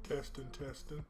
Testing, testing.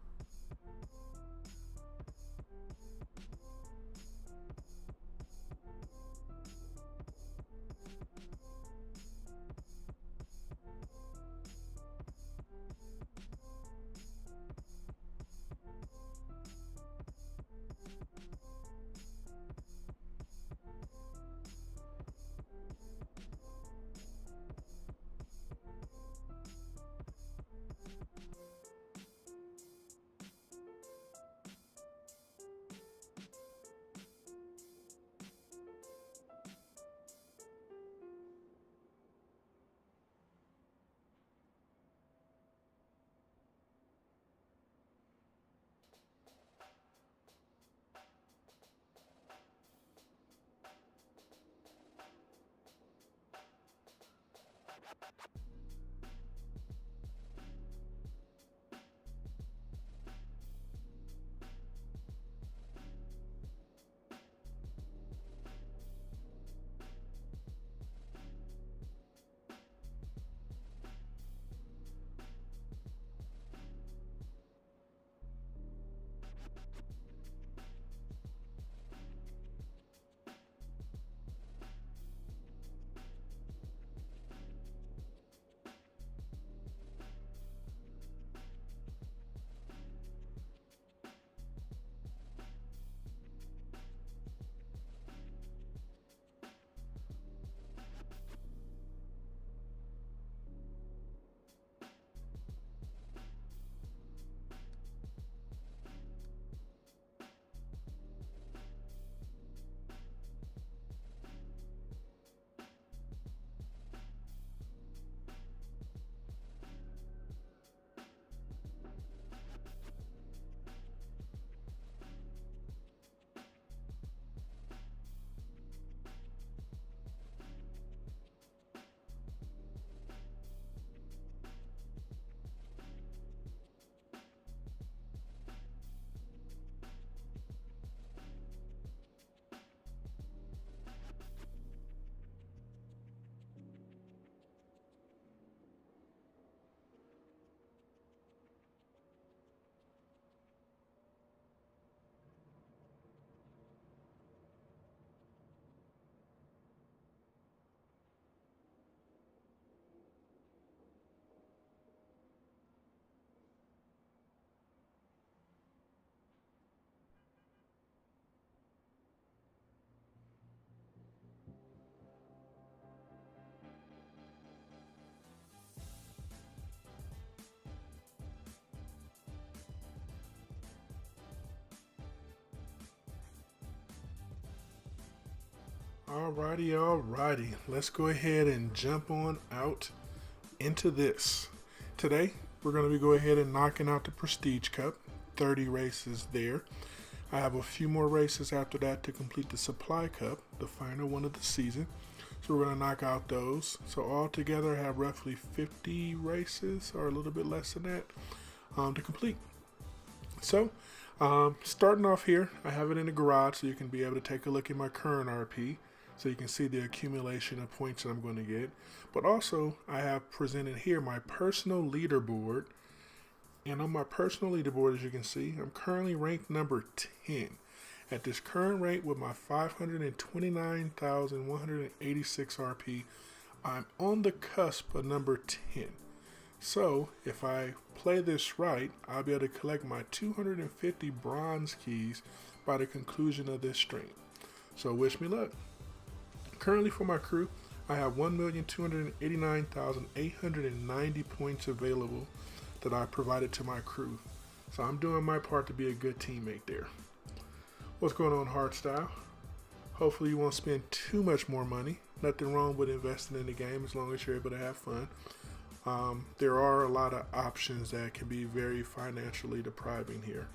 Alrighty. Let's go ahead and jump on out into this. Today, we're going to be going ahead and knocking out the Prestige Cup. 30 races there. I have a few more races after that to complete the Supply Cup, the final one of the season. So we're going to knock out those. So all together, I have roughly 50 races, or a little bit less than that, to complete. So, starting off here, I have it in the garage so you can be able to take a look at my current RP. So you can see the accumulation of points that I'm going to get. But also, I have presented here my personal leaderboard. And on my personal leaderboard, as you can see, I'm currently ranked number 10. At this current rate with my 529,186 RP, I'm on the cusp of number 10. So, if I play this right, I'll be able to collect my 250 bronze keys by the conclusion of this stream. So, wish me luck. Currently for my crew, I have 1,289,890 points available that I provided to my crew. So I'm doing my part to be a good teammate there. What's going on, Hardstyle? Hopefully you won't spend too much more money. Nothing wrong with investing in the game as long as you're able to have fun. There are a lot of options that can be very financially depriving here.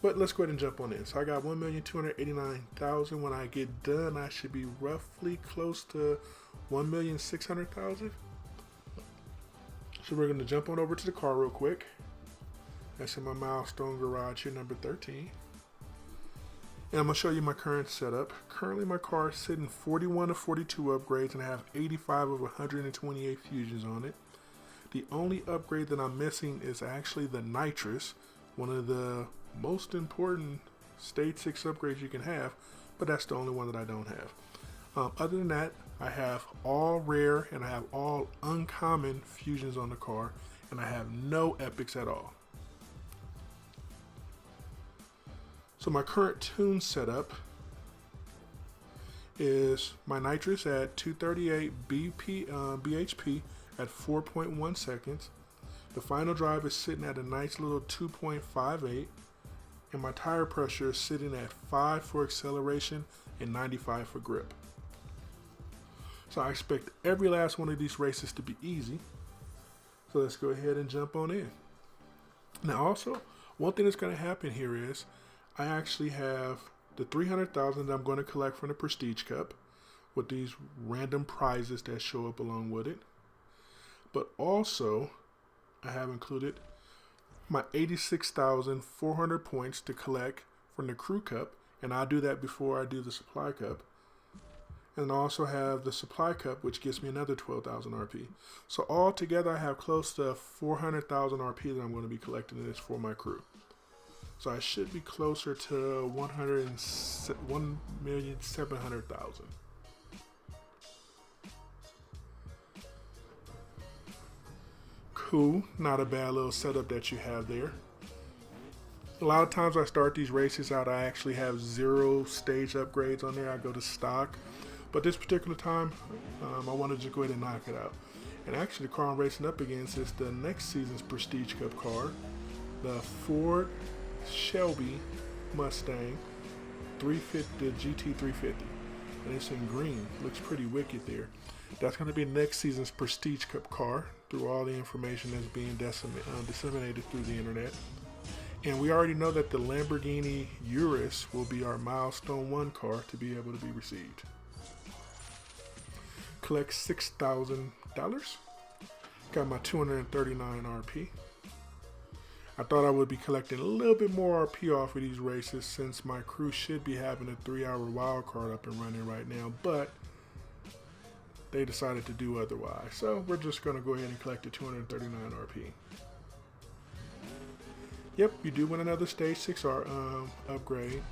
But let's go ahead and jump on in. So I got 1,289,000. When I get done, I should be roughly close to 1,600,000. So we're going to jump on over to the car real quick. That's in my milestone garage here, number 13. And I'm going to show you my current setup. Currently my car is sitting 41 of 42 upgrades and I have 85 of 128 fusions on it. The only upgrade that I'm missing is actually the nitrous, one of the most important stage 6 upgrades you can have, but that's the only one that I don't have. Other than that, I have all rare and I have all uncommon fusions on the car, and I have no epics at all. So my current tune setup is my nitrous at 238 bhp at 4.1 seconds. The final drive is sitting at a nice little 2.58, and my tire pressure is sitting at 5 for acceleration and 95 for grip. So I expect every last one of these races to be easy. So let's go ahead and jump on in. Now also, one thing that's going to happen here is I actually have the 300,000 that I'm going to collect from the Prestige Cup with these random prizes that show up along with it. But also, I have included my 86,400 points to collect from the Crew Cup, and I'll do that before I do the Supply Cup. And I also have the Supply Cup, which gives me another 12,000 RP. So all together, I have close to 400,000 RP that I'm going to be collecting this for my crew. So I should be closer to 1,700,000. Cool, not a bad little setup that you have there. A lot of times I start these races out, I actually have 0 stage upgrades on there. I go to stock. But this particular time, I want to just go ahead and knock it out. And actually the car I'm racing up against is the next season's Prestige Cup car, the Ford Shelby Mustang 350, the GT350. And it's in green. Looks pretty wicked there. That's going to be next season's Prestige Cup car through all the information that's being disseminated through the internet. And we already know that the Lamborghini Urus will be our milestone 1 car to be able to be received. Collect $6,000. Got my 239 RP. I thought I would be collecting a little bit more RP off of these races since my crew should be having a 3-hour wild card up and running right now, but they decided to do otherwise. So we're just going to go ahead and collect the 239 RP. Yep, you do win another Stage 6 upgrade,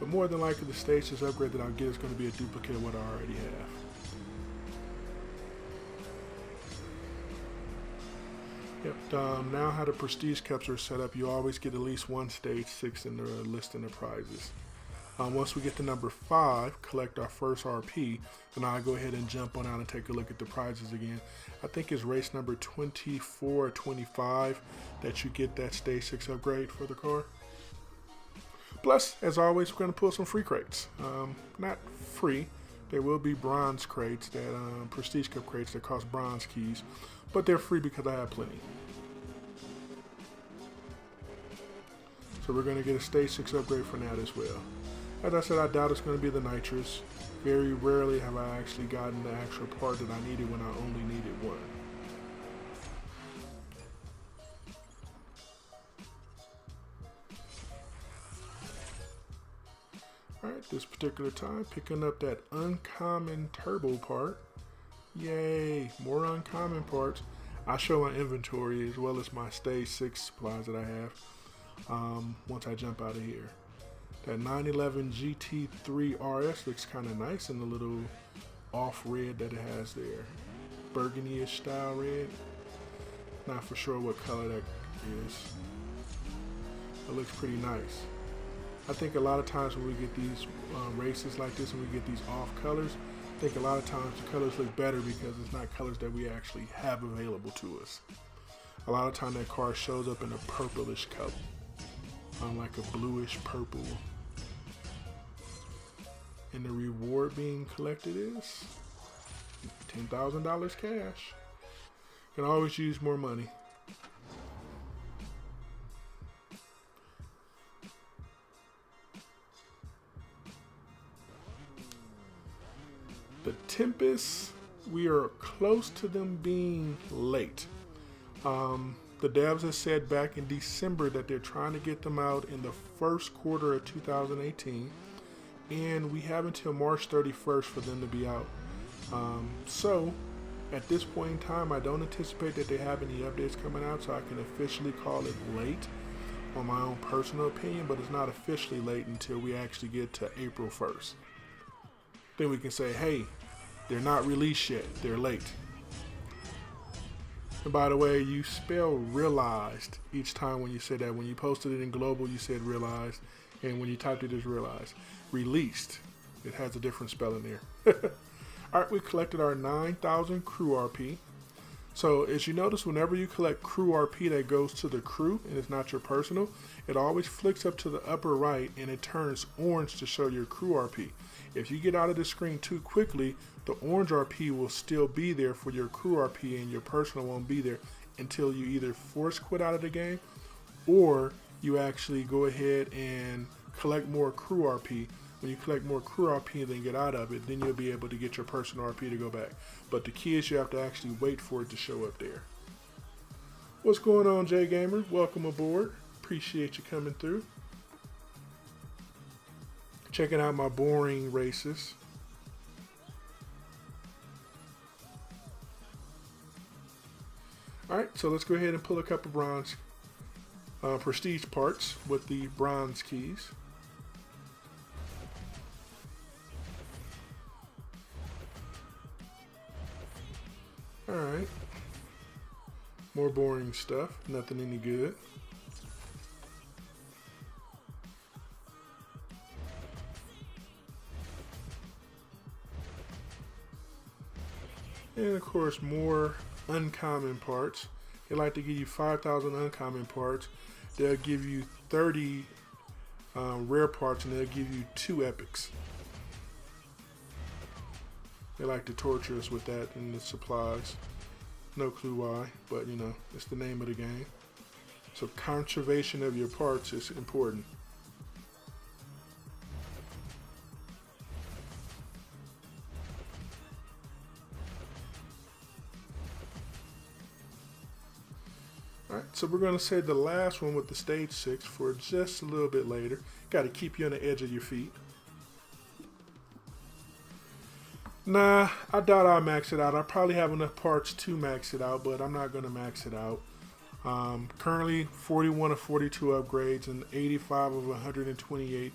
but more than likely the Stage 6 upgrade that I'll get is going to be a duplicate of what I already have. Yep, now how the Prestige Cups are set up, you always get at least 1 Stage 6 in the list in the prizes. Once we get to number 5, collect our first RP, then I'll go ahead and jump on out and take a look at the prizes again. I think it's race number 24 or 25 that you get that Stage 6 upgrade for the car. Plus, as always, we're going to pull some free crates. Not free. There will be bronze crates, that Prestige Cup crates that cost bronze keys, but they're free because I have plenty. So we're going to get a Stage 6 upgrade for that as well. As I said, I doubt it's going to be the nitrous. Very rarely have I actually gotten the actual part that I needed when I only needed one. Alright, this particular time, picking up that uncommon turbo part. Yay, more uncommon parts. I show my inventory as well as my Stage 6 supplies that I have once I jump out of here. That 911 GT3 RS looks kind of nice in the little off red that it has there. Burgundy-ish style red. Not for sure what color that is. It looks pretty nice. I think a lot of times when we get these races like this and we get these off colors, I think a lot of times the colors look better because it's not colors that we actually have available to us. A lot of time that car shows up in a purplish color. Like a bluish purple. And the reward being collected is $10,000 cash. Can always use more money. The Tempest, we are close to them being late. The devs have said back in December that they're trying to get them out in the first quarter of 2018, and we have until March 31st for them to be out. So At this point in time, I don't anticipate that they have any updates coming out, so I can officially call it late on my own personal opinion, but it's not officially late until we actually get to April 1st. Then we can say, hey, they're not released yet, they're late. And by the way, you spell realized each time when you say that. When you posted it in global, you said realized, and when you typed it, it's realized. Released, it has a different spelling there. All right, we collected our 9,000 crew RP. So as you notice, whenever you collect crew RP that goes to the crew and it's not your personal, it always flicks up to the upper right and it turns orange to show your crew RP. If you get out of the screen too quickly, the orange RP will still be there for your crew RP and your personal won't be there until you either force quit out of the game or you actually go ahead and collect more crew RP. When you collect more crew RP and then get out of it, then you'll be able to get your personal RP to go back. But the key is you have to actually wait for it to show up there. What's going on, J Gamer? Welcome aboard. Appreciate you coming through. Checking out my boring races. Alright, so let's go ahead and pull a couple bronze prestige parts with the bronze keys. Alright, more boring stuff, nothing any good. And of course, more uncommon parts. They like to give you 5,000 uncommon parts. They'll give you 30 rare parts, and they'll give you 2 epics. They like to torture us with that in the supplies. No clue why, but you know, it's the name of the game. So conservation of your parts is important. Alright, so we're going to save the last one with the stage 6 for just a little bit later. Got to keep you on the edge of your feet. Nah, I doubt I'll max it out. I probably have enough parts to max it out, but I'm not going to max it out. Currently 41 of 42 upgrades and 85 of 128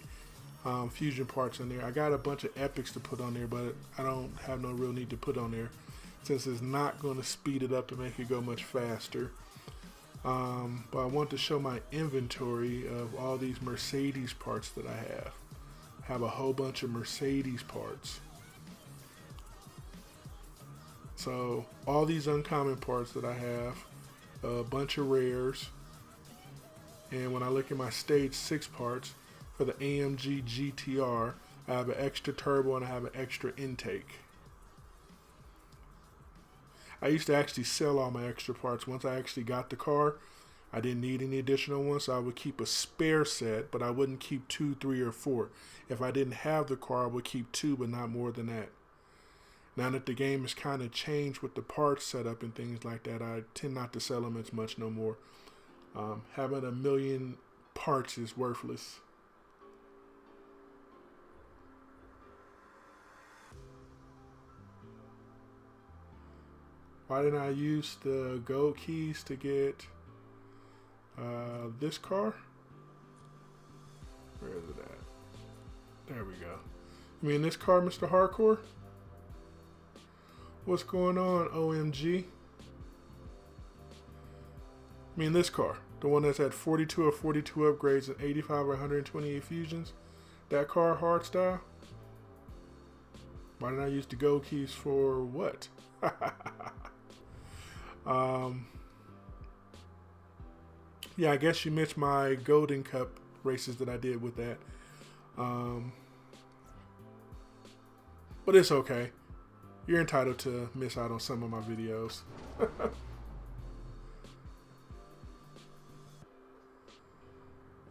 fusion parts in there. I got a bunch of epics to put on there, but I don't have no real need to put on there since it's not going to speed it up to make it go much faster. But I want to show my inventory of all these Mercedes parts that I have. I have a whole bunch of Mercedes parts. So all these uncommon parts that I have, a bunch of rares, and when I look at my stage 6 parts for the AMG GTR, I have an extra turbo and I have an extra intake. I used to actually sell all my extra parts. Once I actually got the car, I didn't need any additional ones, so I would keep a spare set, but I wouldn't keep 2, 3, or 4. If I didn't have the car, I would keep 2, but not more than that. Now that the game has kind of changed with the parts setup and things like that, I tend not to sell them as much no more. Having a million parts is worthless. Why didn't I use the gold keys to get this car? Where is it at? There we go. You mean this car, Mr. Hardcore? What's going on, OMG? I mean this car, the one that's at 42 or 42 upgrades and 85 or 128 fusions. That car, hard style. Why didn't I use the gold keys for what? Yeah, I guess you missed my Golden Cup races that I did with that. But it's okay. You're entitled to miss out on some of my videos.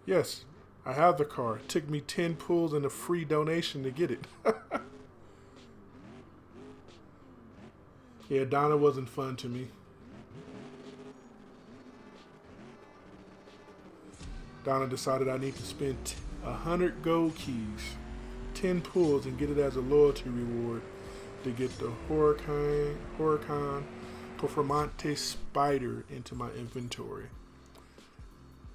Yes, I have the car. It took me 10 pulls and a free donation to get it. Yeah, Donna wasn't fun to me. Donna decided I need to spend 100 gold keys, 10 pulls, and get it as a loyalty reward. to get the Huracan Performante Spider into my inventory.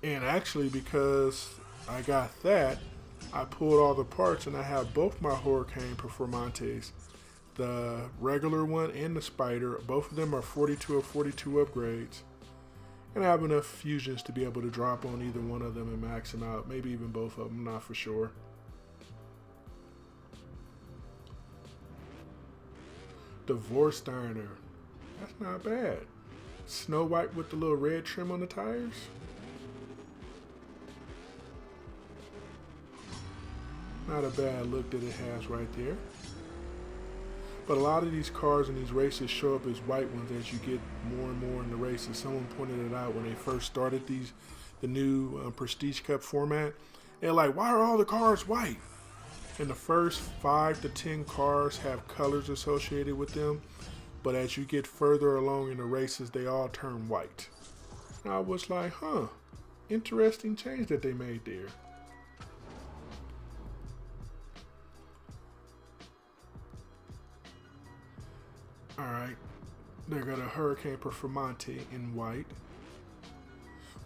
And actually, because I got that, I pulled all the parts and I have both my Huracan Performantes, the regular one and the Spider. Both of them are 42 of 42 upgrades. And I have enough fusions to be able to drop on either one of them and max them out. Maybe even both of them, not for sure. Divorce Diner. That's not bad. Snow White with the little red trim on the tires. Not a bad look that it has right there. But a lot of these cars in these races show up as white ones as you get more and more in the races. Someone pointed it out when they first started the new Prestige Cup format. They're like, why are all the cars white? And the first 5 to 10 cars have colors associated with them. But as you get further along in the races, they all turn white. And I was like, huh, interesting change that they made there. Alright, they got a Huracan Performante in white.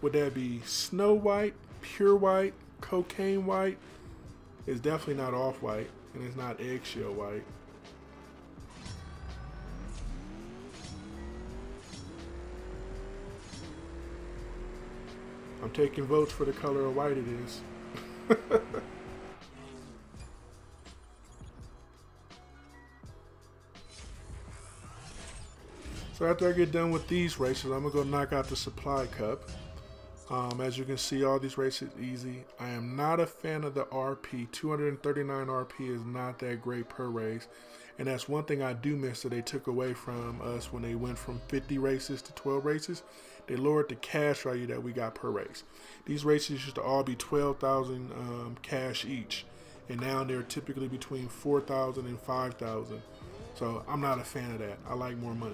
Would that be Snow White, Pure White, Cocaine White? It's definitely not Off-White, and it's not Eggshell White. I'm taking votes for the color of white it is. So after I get done with these races, I'm going to go knock out the Supply Cup. As you can see, all these races easy. I am not a fan of the RP. 239 RP is not that great per race. And that's one thing I do miss that they took away from us when they went from 50 races to 12 races. They lowered the cash value that we got per race. These races used to all be 12,000 cash each. And now they're typically between 4,000 and 5,000. So I'm not a fan of that. I like more money.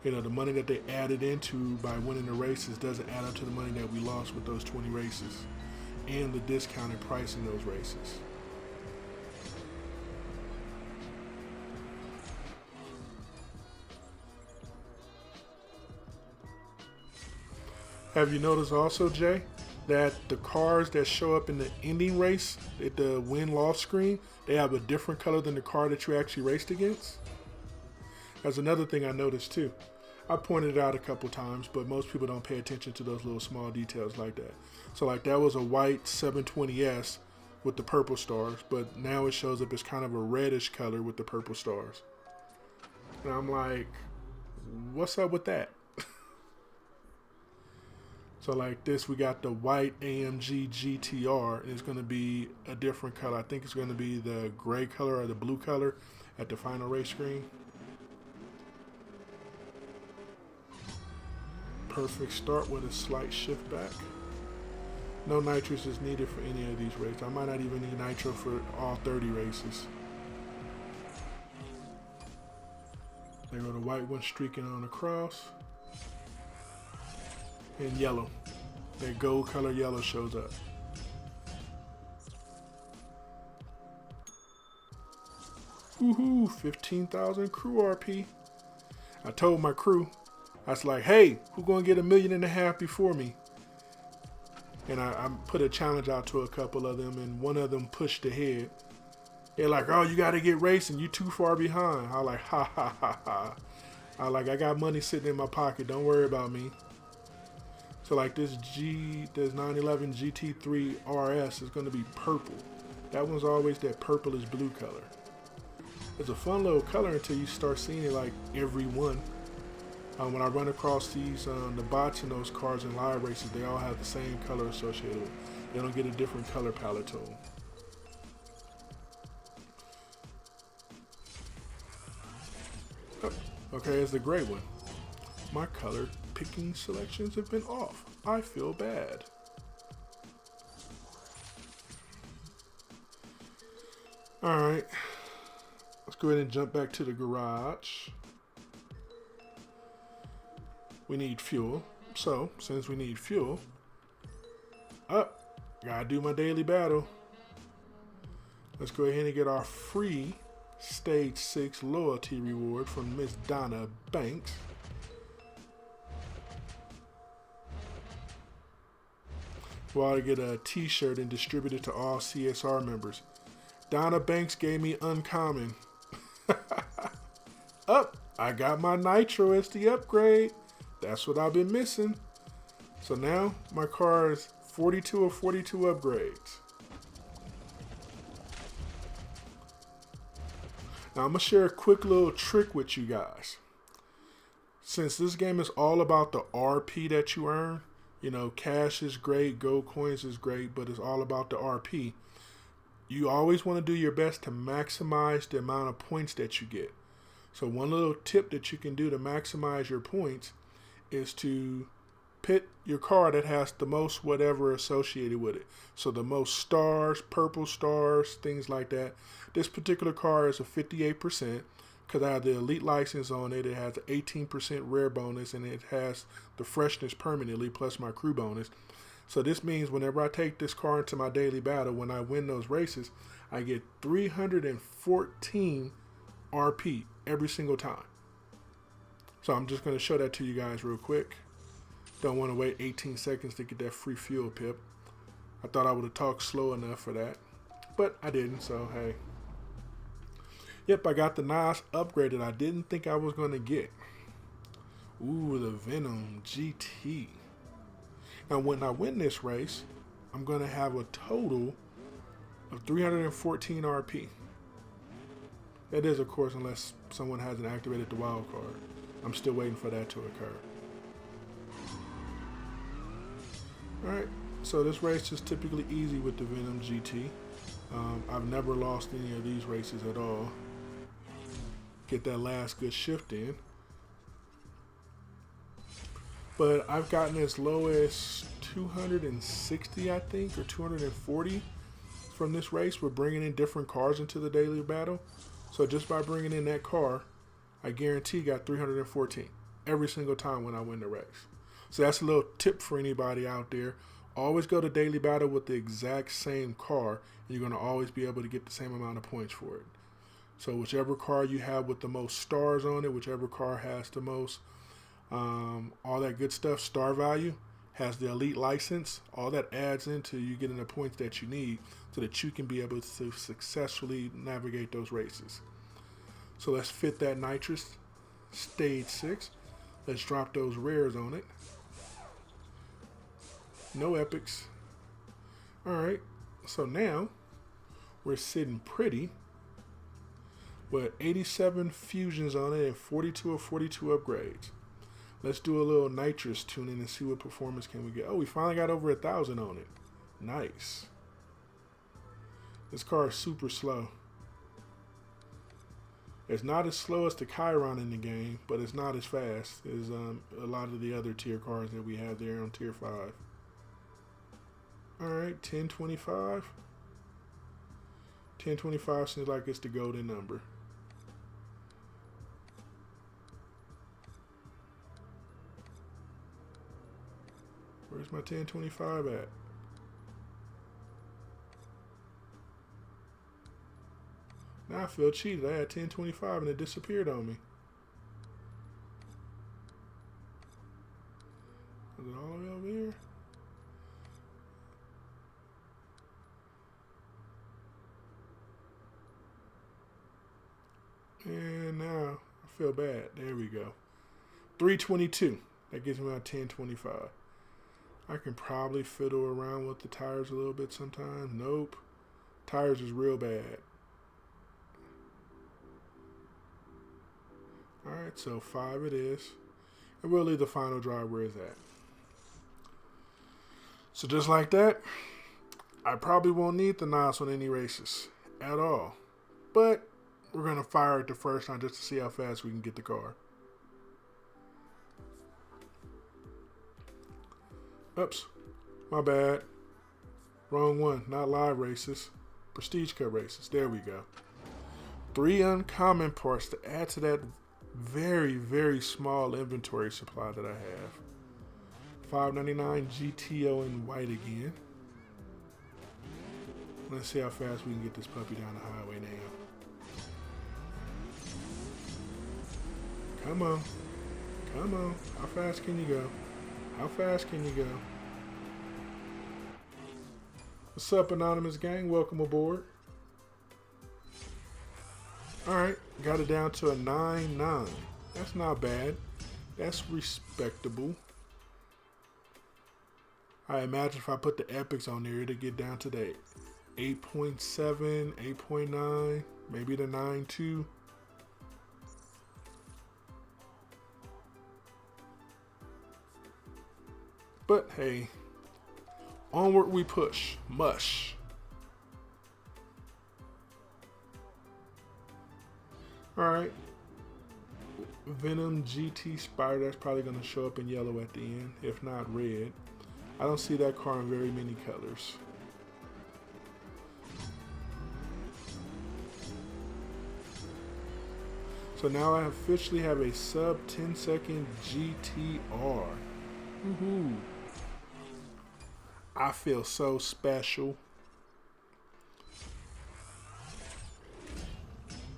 You know, the money that they added into by winning the races doesn't add up to the money that we lost with those 20 races and the discounted price in those races. Have you noticed also, Jay, that the cars that show up in the ending race at the win-loss screen, they have a different color than the car that you actually raced against? That's another thing I noticed too. I pointed it out a couple times, but most people don't pay attention to those little small details like that. So like that was a white 720S with the purple stars, but now it shows up as kind of a reddish color with the purple stars. And I'm like, what's up with that? So like this, we got the white AMG GTR, and it's going to be a different color. I think it's going to be the gray color or the blue color at the final race screen. Perfect start with a slight shift back. No nitrous is needed for any of these races. I might not even need nitro for all 30 races. There go the white one streaking on across. And yellow. That gold color yellow shows up. Woohoo! 15,000 crew RP. I told my crew, I was like, hey, who's gonna get $1.5 million before me? And I put a challenge out to a couple of them, and one of them pushed ahead. They're like, oh, you gotta get racing, you too far behind. I like, ha ha ha ha. I got money sitting in my pocket, don't worry about me. So like this 911 GT3 RS is gonna be purple. That one's always that purplish blue color. It's a fun little color until you start seeing it like every one. When I run across these, the bots in those cars in live races, they all have the same color associated with it. They don't get a different color palette to them. Oh, okay, it's the gray one. My color picking selections have been off. I feel bad. Alright, let's go ahead and jump back to the garage. We need fuel. So, since we need fuel, gotta do my daily battle. Let's go ahead and get our free Stage 6 loyalty reward from Miss Donna Banks. Well, I get a t-shirt and distribute it to all CSR members. Donna Banks gave me uncommon. Up, I got my nitro as the upgrade. That's what I've been missing. So now my car is 42 of 42 upgrades. Now I'm going to share a quick little trick with you guys. Since this game is all about the RP that you earn, you know, cash is great, gold coins is great, but it's all about the RP. You always want to do your best to maximize the amount of points that you get. So one little tip that you can do to maximize your points is to pit your car that has the most whatever associated with it. So the most stars, purple stars, things like that. This particular car is a 58% because I have the elite license on it. It has an 18% rare bonus and it has the freshness permanently plus my crew bonus. So this means whenever I take this car into my daily battle, when I win those races, I get 314 RP every single time. So I'm just going to show that to you guys real quick. Don't want to wait 18 seconds to get that free fuel pip. I thought I would have talked slow enough for that, but I didn't, so hey. Yep, I got the nice upgrade that I didn't think I was going to get. Ooh, the Venom GT. Now, when I win this race, I'm going to have a total of 314 RP. That is, of course, unless someone hasn't activated the wild card. I'm still waiting for that to occur. Alright, so this race is typically easy with the Venom GT. I've never lost any of these races at all. Get that last good shift in. But I've gotten as low as 260, I think, or 240 from this race. We're bringing in different cars into the daily battle. So just by bringing in that car, I guarantee got 314 every single time when I win the race. So that's a little tip for anybody out there. Always go to daily battle with the exact same car, and you're going to always be able to get the same amount of points for it. So whichever car you have with the most stars on it, whichever car has the most all that good stuff, star value, has the elite license, all that adds into you getting the points that you need so that you can be able to successfully navigate those races. So let's fit that nitrous, stage 6. Let's drop those rares on it. No epics. Alright, so now we're sitting pretty with 87 fusions on it and 42 of 42 upgrades. Let's do a little nitrous tuning and see what performance can we get. Oh, we finally got over 1,000 on it. Nice. This car is super slow. It's not as slow as the Chiron in the game, but it's not as fast as a lot of the other tier cars that we have there on tier 5. Alright, 1025. 1025 seems like it's the golden number. Where's my 1025 at? Now I feel cheated. I had 1025 and it disappeared on me. Is it all the way over here? And now I feel bad. There we go. 322. That gives me my 1025. I can probably fiddle around with the tires a little bit sometimes. Nope. Tires is real bad. Alright, so 5 it is. And we'll leave the final drive where it's at. So just like that, I probably won't need the NOS on any races at all. But we're going to fire it the first time just to see how fast we can get the car. Oops, my bad. Wrong one, not live races. Prestige Cup races, there we go. 3 uncommon parts to add to that very, very small inventory supply that I have. 599 GTO in white again. Let's see how fast we can get this puppy down the highway now. Come on. Come on. How fast can you go? How fast can you go? What's up, Anonymous Gang? Welcome aboard. Alright, got it down to a 9.9. That's not bad. That's respectable. I imagine if I put the epics on there, it'll get down to the 8.7, 8.9, maybe the 9.2. But hey, onward we push. Mush. Alright. Venom GT Spider, that's probably going to show up in yellow at the end, if not red. I don't see that car in very many colors. So now I officially have a sub 10-second GTR. Woohoo! I feel so special.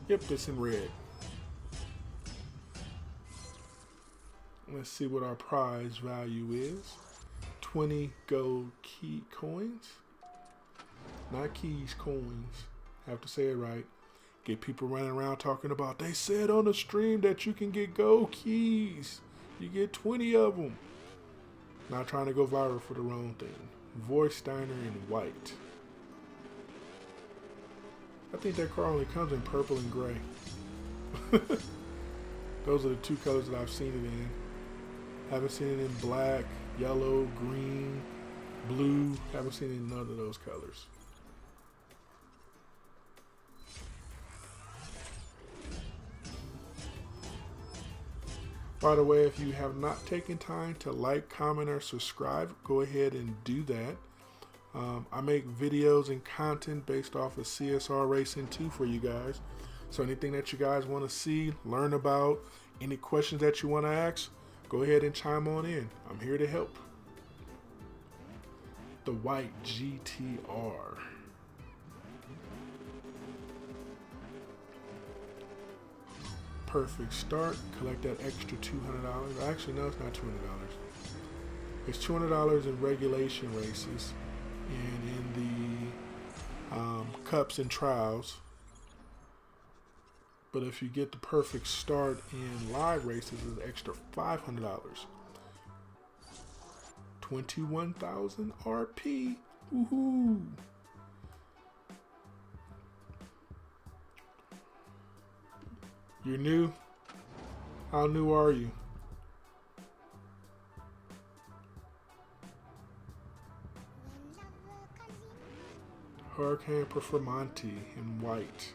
Yep, it's in red. Let's see what our prize value is. 20 gold key coins. Not keys, coins. Have to say it right. Get people running around talking about, they said on the stream that you can get gold keys. You get 20 of them. Not trying to go viral for the wrong thing. Voice Steiner in white. I think that car only comes in purple and gray. Those are the two colors that I've seen it in. Haven't seen it in black, yellow, green, blue. Haven't seen it in none of those colors. By the way, if you have not taken time to like, comment, or subscribe, go ahead and do that. I make videos and content based off of CSR Racing 2 for you guys. So anything that you guys want to see, learn about, any questions that you want to ask, go ahead and chime on in. I'm here to help. The white GTR. Perfect start. Collect that extra $200. Actually, no, it's not $200. It's $200 in regulation races and in the cups and trials. But if you get the perfect start in live races, it's an extra $500. 21,000 RP. Woohoo! You're new? How new are you? Hurricane Performante in white.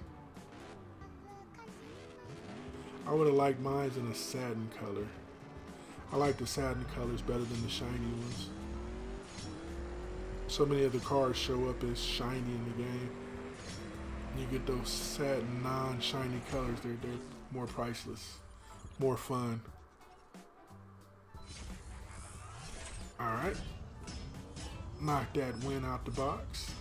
I would have liked mine in a satin color. I like the satin colors better than the shiny ones. So many of the cars show up as shiny in the game. You get those satin, non-shiny colors. They're more priceless, more fun. All right, knock that win out the box.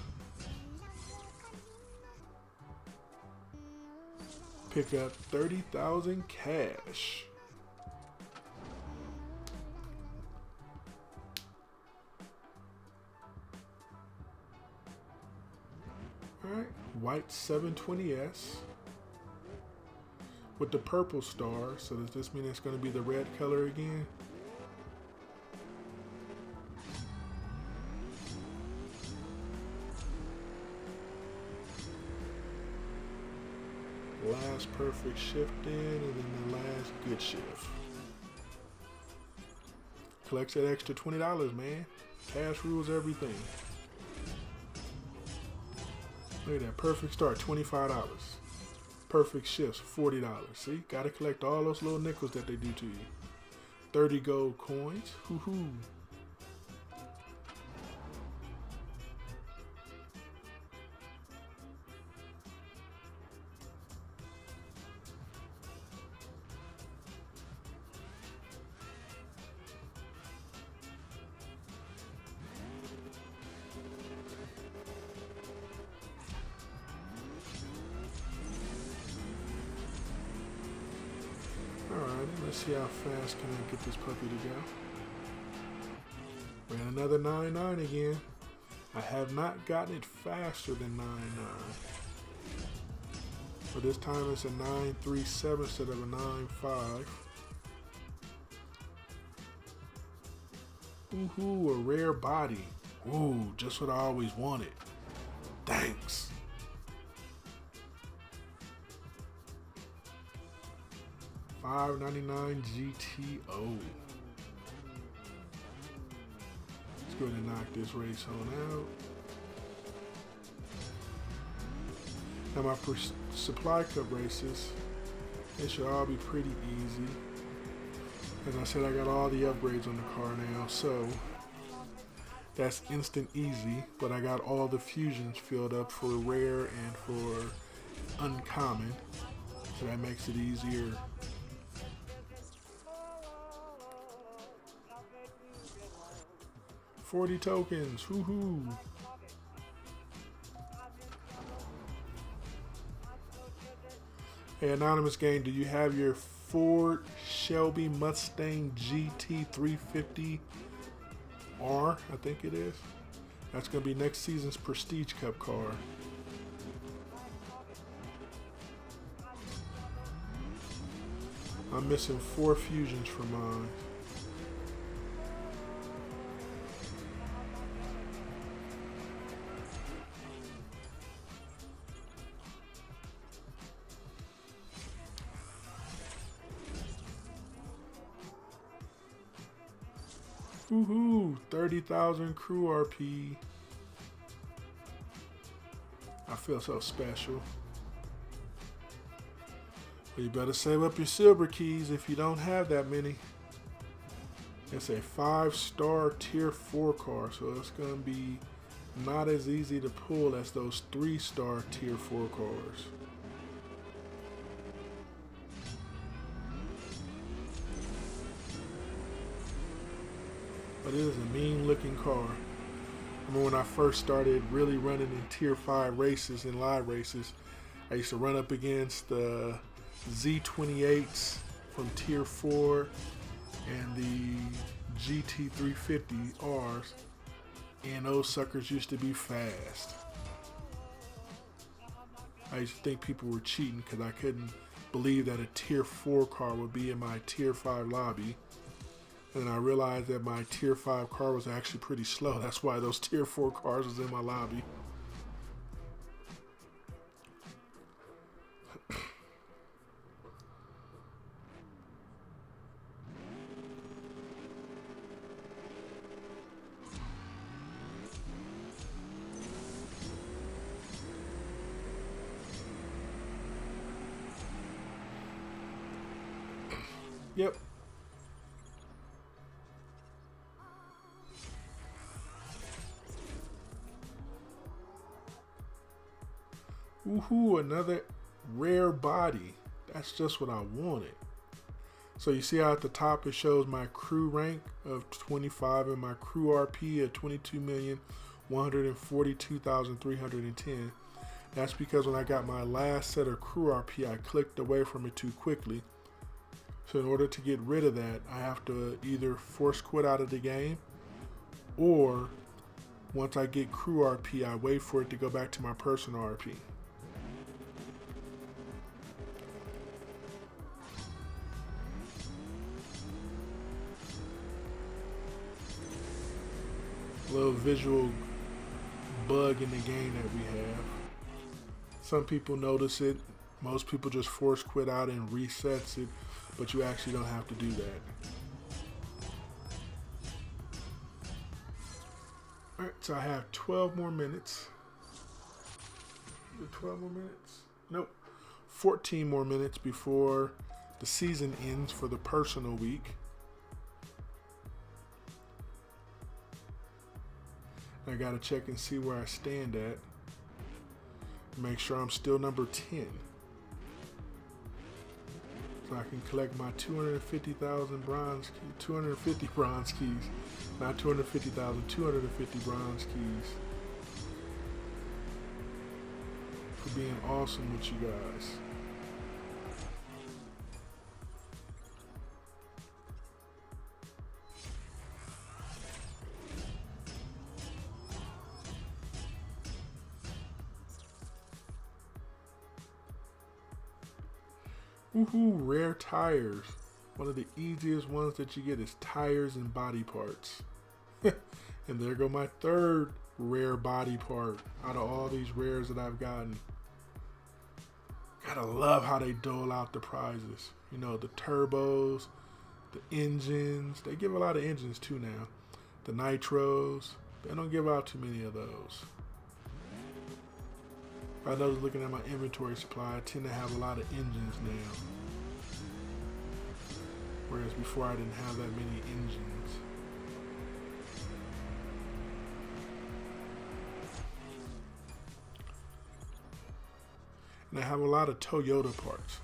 Pick up 30,000 cash. All right, white 720S with the purple star. So does this mean it's going to be the red color again? Last perfect shift in, and then the last good shift. Collects that extra $20, man. Cash rules everything. Look at that, perfect start, $25. Perfect shifts, $40. See, gotta collect all those little nickels that they do to you. 30 gold coins, hoo-hoo. Let's Let's see how fast can I get this puppy to go. Ran another 9.9 again. I have not gotten it faster than 9.9. But this time it's a 9.37 instead of a 9.5. Ooh, a rare body. Ooh, just what I always wanted. Thanks. $5.99 GTO. Let's go ahead and knock this race on out. Now my supply cup races, it should all be pretty easy. As I said, I got all the upgrades on the car now, so that's instant easy, but I got all the fusions filled up for rare and for uncommon, so that makes it easier. $40 tokens, woohoo! Hey, Anonymous Game, do you have your Ford Shelby Mustang GT 350R? I think it is. That's going to be next season's Prestige Cup car. I'm missing 4 fusions for mine. Woohoo! 30,000 crew RP. I feel so special. You better save up your silver keys if you don't have that many. It's a 5-star tier 4 car, so it's going to be not as easy to pull as those 3-star tier 4 cars. But it is a mean looking car. I remember when I first started really running in tier 5 races and live races, I used to run up against the Z28s from tier 4 and the GT350Rs, and those suckers used to be fast. I used to think people were cheating because I couldn't believe that a tier 4 car would be in my tier 5 lobby. And I realized that my tier 5 car was actually pretty slow. That's why those tier 4 cars was in my lobby. Yep. Woohoo, another rare body. That's just what I wanted. So you see how at the top it shows my crew rank of 25 and my crew RP at 22,142,310. That's because when I got my last set of crew RP, I clicked away from it too quickly. So in order to get rid of that, I have to either force quit out of the game, or once I get crew RP, I wait for it to go back to my personal RP. Little visual bug in the game that we have. Some people notice it. Most people just force quit out and resets it, but you actually don't have to do that. Alright, so I have 12 more minutes. 12 more minutes? Nope. 14 more minutes before the season ends for the personal week. I gotta check and see where I stand at. Make sure I'm still number 10. So I can collect my 250,000 bronze keys, 250 bronze keys. Not 250,000, 250 bronze keys. For being awesome with you guys. Woohoo, rare tires. One of the easiest ones that you get is tires and body parts. And there go my third rare body part out of all these rares that I've gotten. Gotta love how they dole out the prizes. You know, the turbos, the engines. They give a lot of engines too now. The nitros. They don't give out too many of those. I noticed looking at my inventory supply, I tend to have a lot of engines now. Whereas before I didn't have that many engines. And I have a lot of Toyota parts.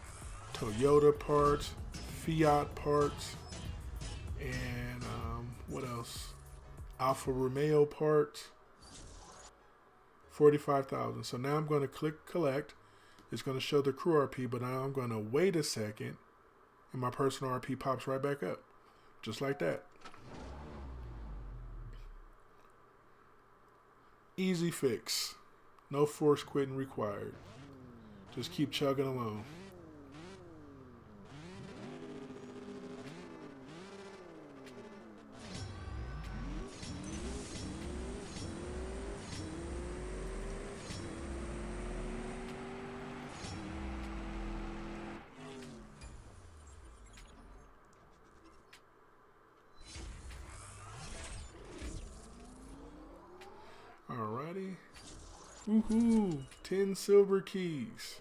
Toyota parts, Fiat parts, and what else? Alfa Romeo parts. 45,000. So now I'm going to click collect. It's going to show the crew RP, but now I'm going to wait a second, and my personal RP pops right back up, just like that. Easy fix. No force quitting required. Just keep chugging along. Alrighty. Woohoo! 10 silver keys.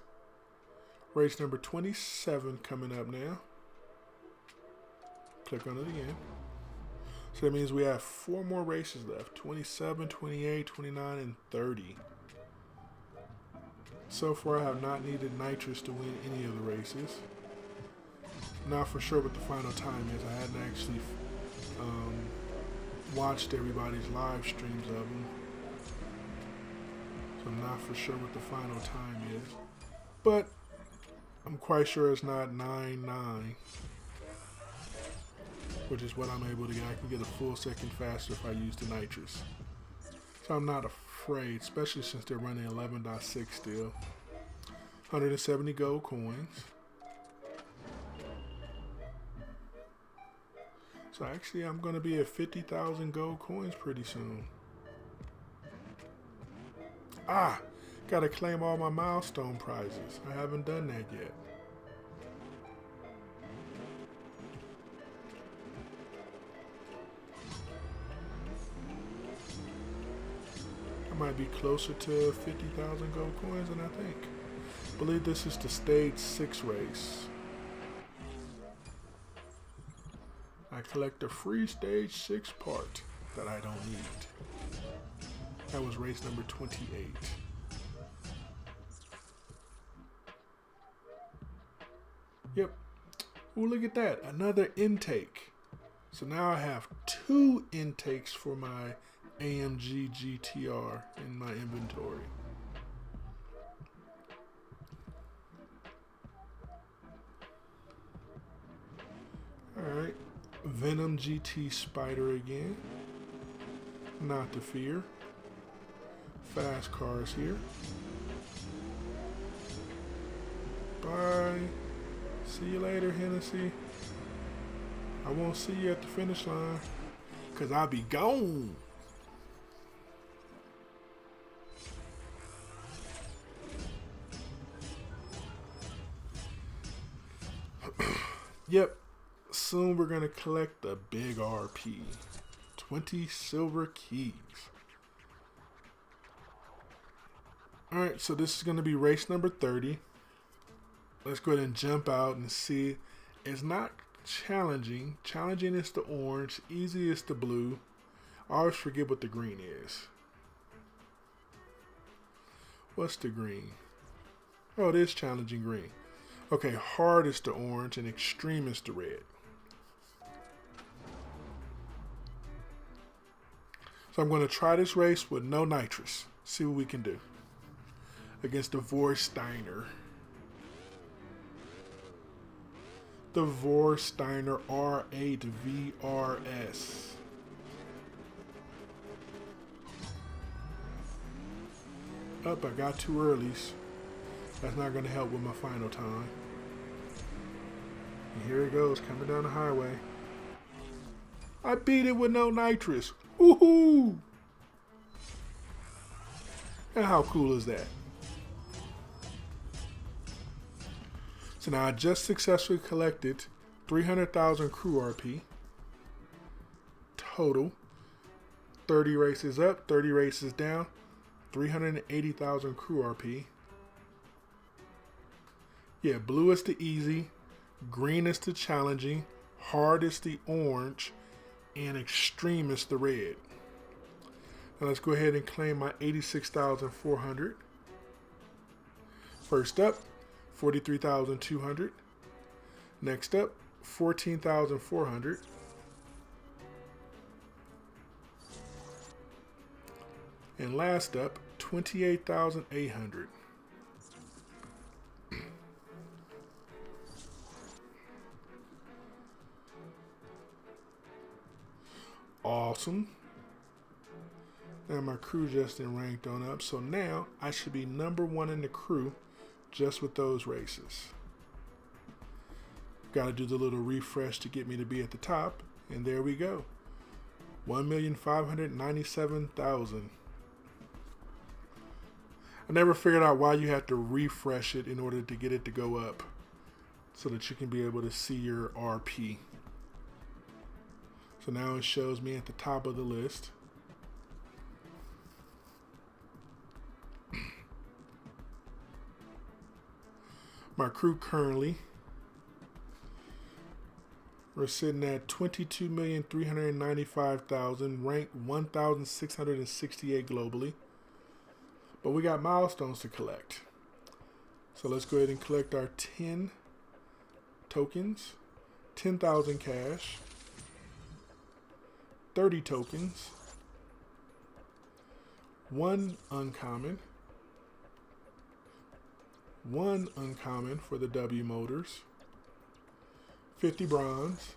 Race number 27 coming up now. Click on it again. So that means we have 4 more races left. 27, 28, 29, and 30. So far I have not needed nitrous to win any of the races. Not for sure what the final time is. I hadn't actually watched everybody's live streams of them. So I'm not for sure what the final time is. But I'm quite sure it's not 9-9. Which is what I'm able to get. I can get a full second faster if I use the nitrous. So I'm not afraid, especially since they're running 11.6 still. 170 gold coins. So actually I'm going to be at 50,000 gold coins pretty soon. Ah, gotta claim all my milestone prizes. I haven't done that yet. I might be closer to 50,000 gold coins than I think. I believe this is the stage 6 race. I collect a free stage 6 part that I don't need. That was race number 28. Yep. Oh, look at that. Another intake. So now I have 2 intakes for my AMG GTR in my inventory. Alright. Venom GT Spider again. Not to fear. Fast cars here. Bye. See you later, Hennessy. I won't see you at the finish line, cause I'll be gone. Yep. Soon we're gonna collect the big RP. 20 silver keys. Alright, so this is going to be race number 30. Let's go ahead and jump out and see. It's not challenging. Challenging is the orange. Easy is the blue. I always forget what the green is. What's the green? Oh, it is challenging green. Okay, hard is the orange and extreme is the red. So I'm going to try this race with no nitrous. See what we can do. Against the Vorsteiner. The Vorsteiner R8 VRS. Up, I got 2 earlies. That's not going to help with my final time. And here it goes, coming down the highway. I beat it with no nitrous. Woohoo! And how cool is that? So now I just successfully collected 300,000 crew RP. Total. 30 races up, 30 races down. 380,000 crew RP. Yeah, blue is the easy. Green is the challenging. Hard is the orange. And extreme is the red. Now let's go ahead and claim my 86,400. First up, 43,200. Next up, 14,400. And last up, 28,800. Awesome. Now my crew just ranked on up, so now I should be number 1 in the crew just with those races. Got to do the little refresh to get me to be at the top, and there we go. 1,597,000. I never figured out why you have to refresh it in order to get it to go up so that you can be able to see your RP. So now it shows me at the top of the list. My crew currently, we're sitting at 22,395,000, ranked 1,668 globally. But we got milestones to collect. So let's go ahead and collect our 10 tokens, 10,000 cash, 30 tokens, 1 uncommon, 1 uncommon for the W motors, 50 bronze.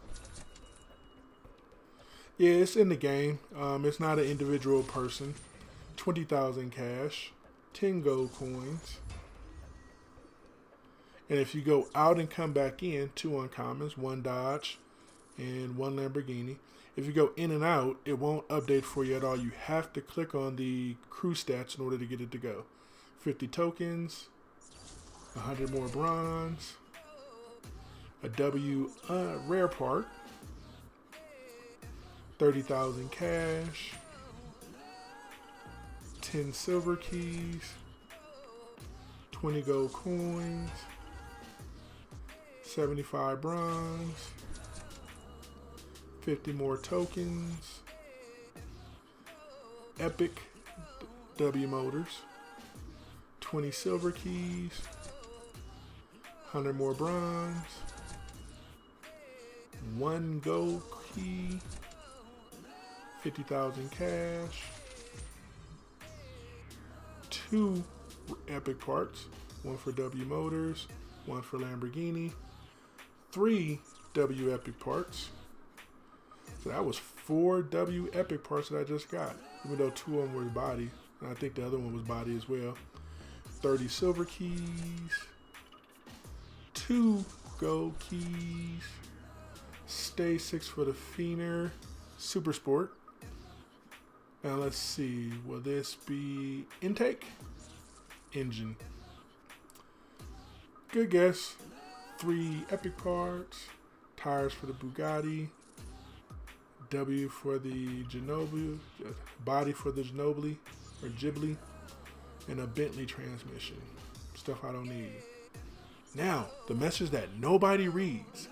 Yeah, it's in the game. It's not an individual person. 20,000 cash, 10 gold coins. And if you go out and come back in, 2 uncommons, 1 Dodge and 1 Lamborghini. If you go in and out, it won't update for you at all. You have to click on the crew stats in order to get it to go. 50 tokens, 100 more bronze, a W rare part, 30,000 cash, 10 silver keys, 20 gold coins, 75 bronze, 50 more tokens, epic W motors, 20 silver keys, 100 more bronze, 1 gold key, 50,000 cash, 2 epic parts, 1 for W motors, 1 for Lamborghini, 3 W epic parts. So that was 4 W epic parts that I just got, even though 2 of them were body, and I think the other one was body as well. 30 silver keys, 2 gold keys, stay 6 for the Feener Super Sport. Now let's see, will this be intake? Engine. Good guess. 3 epic parts, tires for the Bugatti, W for the Ginobili, body for the Ginobili or Ghibli, and a Bentley transmission. Stuff I don't need. Now, the message that nobody reads.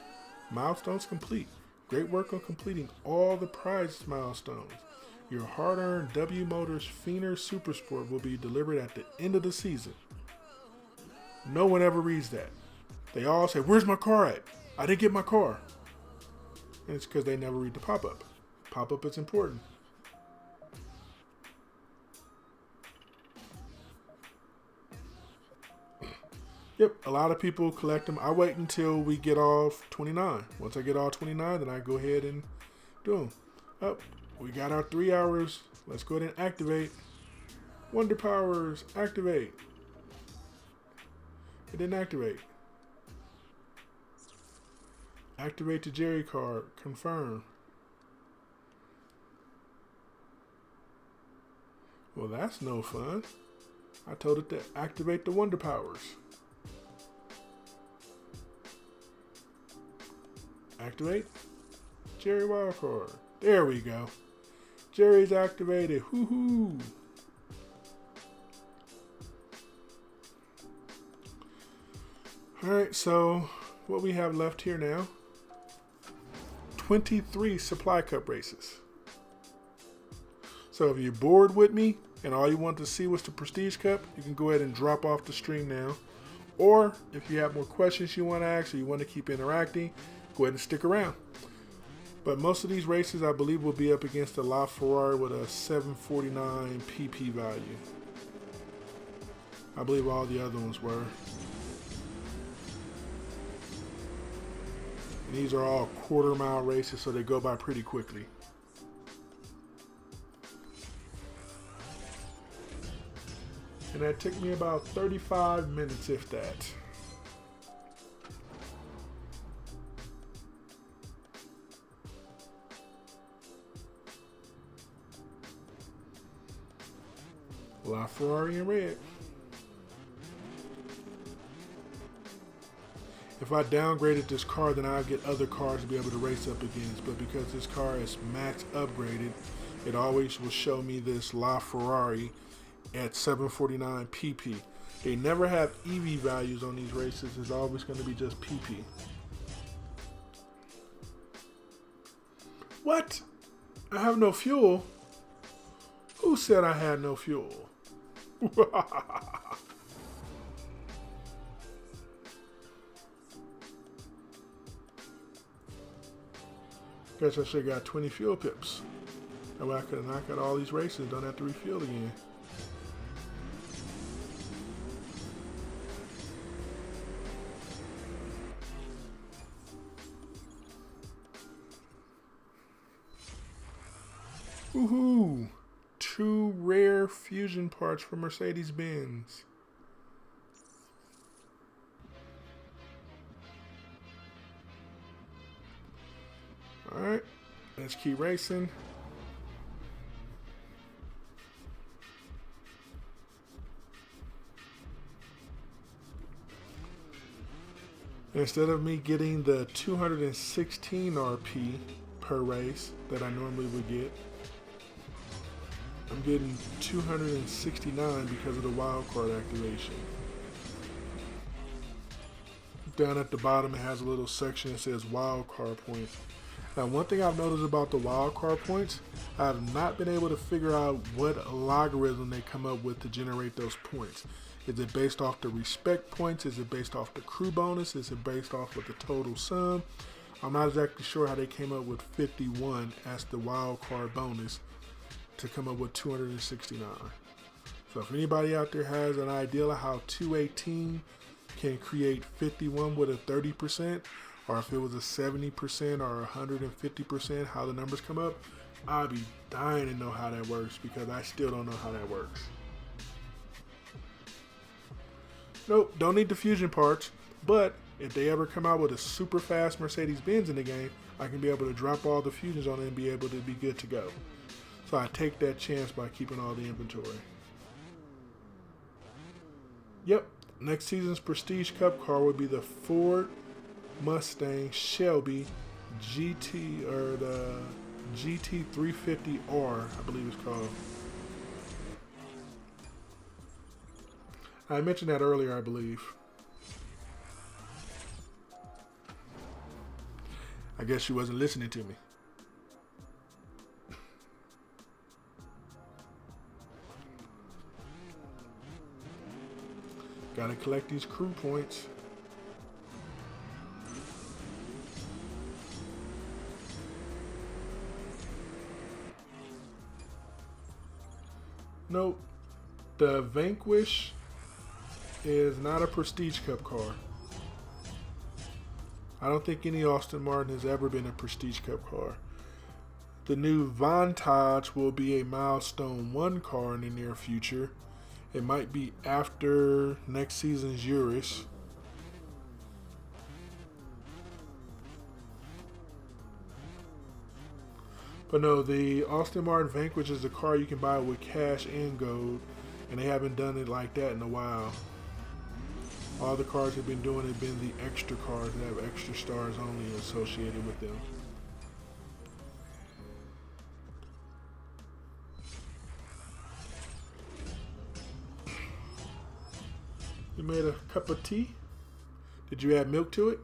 Milestones complete. Great work on completing all the prize milestones. Your hard-earned W Motors Feener Super Sport will be delivered at the end of the season. No one ever reads that. They all say, "Where's my car at? I didn't get my car." And it's because they never read the pop-up. Pop-up is important. Yep, a lot of people collect them. I wait until we get all 29. Once I get all 29, then I go ahead and do them. Oh, we got our 3 hours. Let's go ahead and activate. Wonder Powers, activate. It didn't activate. Activate the Jerry card. Confirm. Well, that's no fun. I told it to activate the Wonder Powers. Activate Jerry wildcard. There we go. Jerry's activated. Hoo-hoo. Alright, so what we have left here now, 23 supply cup races. So if you're bored with me and all you want to see was the Prestige Cup, you can go ahead and drop off the stream now. Or if you have more questions you want to ask or you want to keep interacting, go ahead and stick around. But most of these races, I believe, will be up against a LaFerrari with a 749 PP value. I believe all the other ones were. And these are all quarter-mile races, so they go by pretty quickly. And that took me about 35 minutes, if that. LaFerrari in red. If I downgraded this car, then I'll get other cars to be able to race up against. But because this car is max upgraded, it always will show me this LaFerrari at 749 PP. They never have EV values on these races. It's always going to be just PP. What? I have no fuel? Who said I had no fuel? Guess I should have got 20 fuel pips. That way I could have knocked out all these races, don't have to refuel again. Woohoo! 2 rare fusion parts from Mercedes-Benz. Alright, let's keep racing. Instead of me getting the 216 RP per race that I normally would get, I'm getting 269 because of the wildcard activation. Down at the bottom, it has a little section that says wildcard points. Now, one thing I've noticed about the wildcard points, I have not been able to figure out what logarithm they come up with to generate those points. Is it based off the respect points? Is it based off the crew bonus? Is it based off of the total sum? I'm not exactly sure how they came up with 51 as the wildcard bonus to come up with 269. So if anybody out there has an idea of how 218 can create 51 with a 30%, or if it was a 70% or 150%, how the numbers come up, I'd be dying to know how that works because I still don't know how that works. Nope, don't need the fusion parts, but if they ever come out with a super fast Mercedes-Benz in the game, I can be able to drop all the fusions on it and be able to be good to go. So I take that chance by keeping all the inventory. Yep, next season's Prestige Cup car would be the Ford Mustang Shelby GT, or the GT350R, I believe it's called. I mentioned that earlier, I believe. I guess she wasn't listening to me. Gotta collect these crew points. Nope. The Vanquish is not a Prestige Cup car. I don't think any Aston Martin has ever been a Prestige Cup car. The new Vantage will be a Milestone 1 car in the near future. It might be after next season's Urus. But no, the Aston Martin Vanquish is a car you can buy with cash and gold, and they haven't done it like that in a while. All the cars have been doing have been the extra cars that have extra stars only associated with them. You made a cup of tea? Did you add milk to it?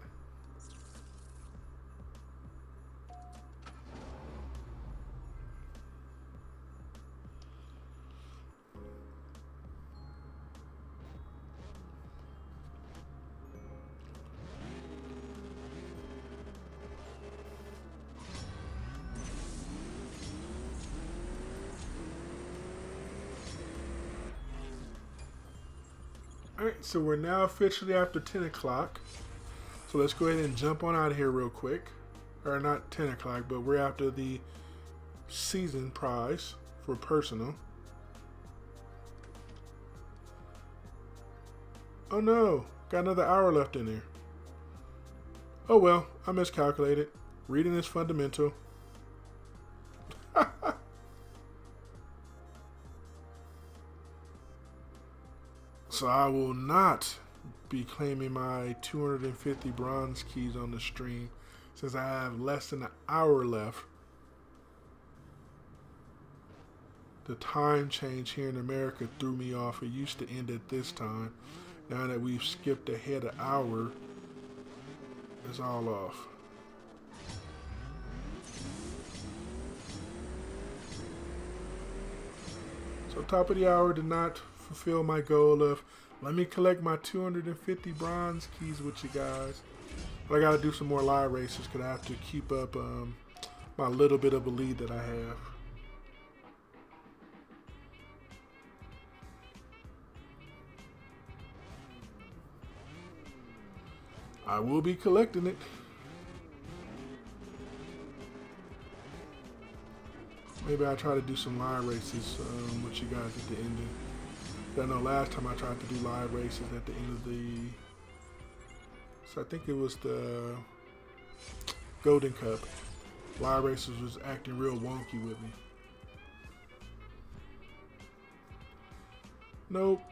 Alright, so we're now officially after 10 o'clock. So let's go ahead and jump on out of here real quick. Or not 10 o'clock, but we're after the season prize for personal. Oh no, got another hour left in there. Oh well, I miscalculated. Reading is fundamental. So I will not be claiming my 250 bronze keys on the stream since I have less than an hour left. The time change here in America threw me off. It used to end at this time. Now that we've skipped ahead an hour, it's all off. So top of the hour did not fulfill my goal of let me collect my 250 bronze keys with you guys. But I gotta do some more live races because I have to keep up my little bit of a lead that I have. I will be collecting it. Maybe I'll try to do some live races with you guys at the end of. I know last time I tried to do live races at the end of the. So I think it was the Golden Cup. Live races was acting real wonky with me. Nope.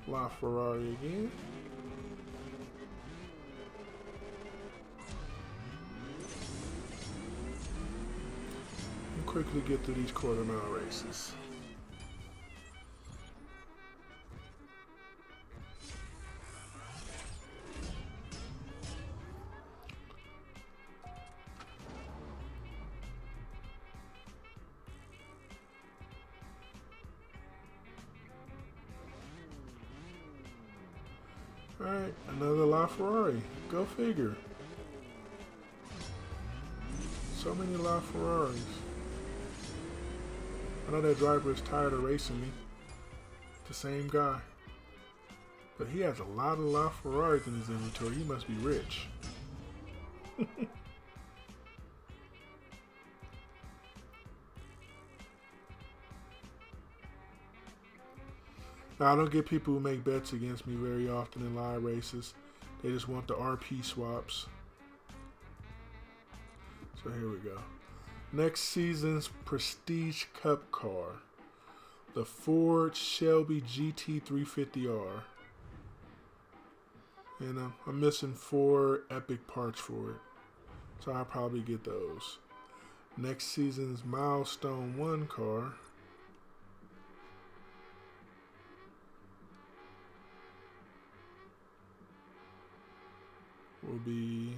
La Ferrari again. And quickly get through these quarter mile races. Alright, another LaFerrari. Go figure. So many LaFerraris. I know that driver is tired of racing me. The same guy. But he has a lot of LaFerraris in his inventory. He must be rich. Now, I don't get people who make bets against me very often in live races. They just want the RP swaps. So here we go. Next season's Prestige Cup car. The Ford Shelby GT350R. And I'm missing 4 epic parts for it. So I'll probably get those. Next season's Milestone 1 car. Will be,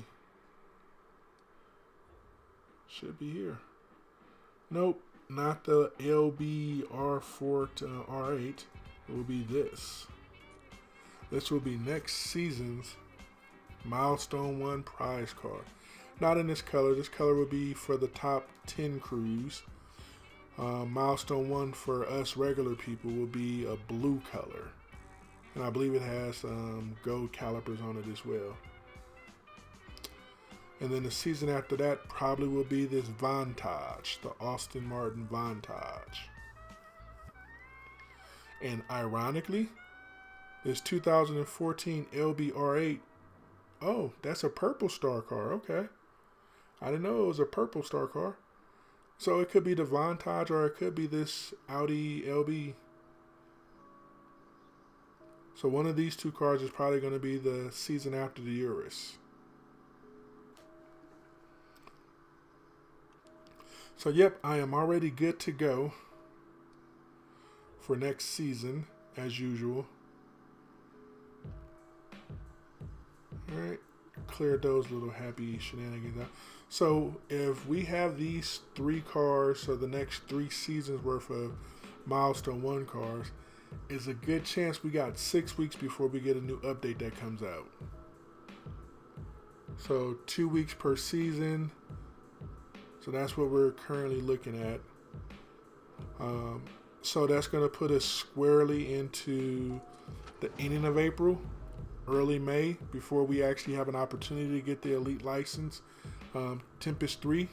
should be here. Nope, not the LB-R4 to R8. It will be this. This will be next season's Milestone 1 prize car. Not in this color. This color will be for the top 10 crews. Milestone 1 for us regular people will be a blue color. And I believe it has gold calipers on it as well. And then the season after that probably will be this Vantage, the Aston Martin Vantage. And ironically, this 2014 LBR8, oh, that's a purple star car. Okay. I didn't know it was a purple star car. So it could be the Vantage or it could be this Audi LB. So one of these two cars is probably going to be the season after the Urus. So yep, I am already good to go for next season as usual. Alright, clear those little happy shenanigans out. So if we have these 3 cars, so the next 3 seasons worth of Milestone 1 cars, is a good chance we got 6 weeks before we get a new update that comes out. So 2 weeks per season. So that's what we're currently looking at. So that's going to put us squarely into the ending of April, early May, before we actually have an opportunity to get the elite license. Tempest 3,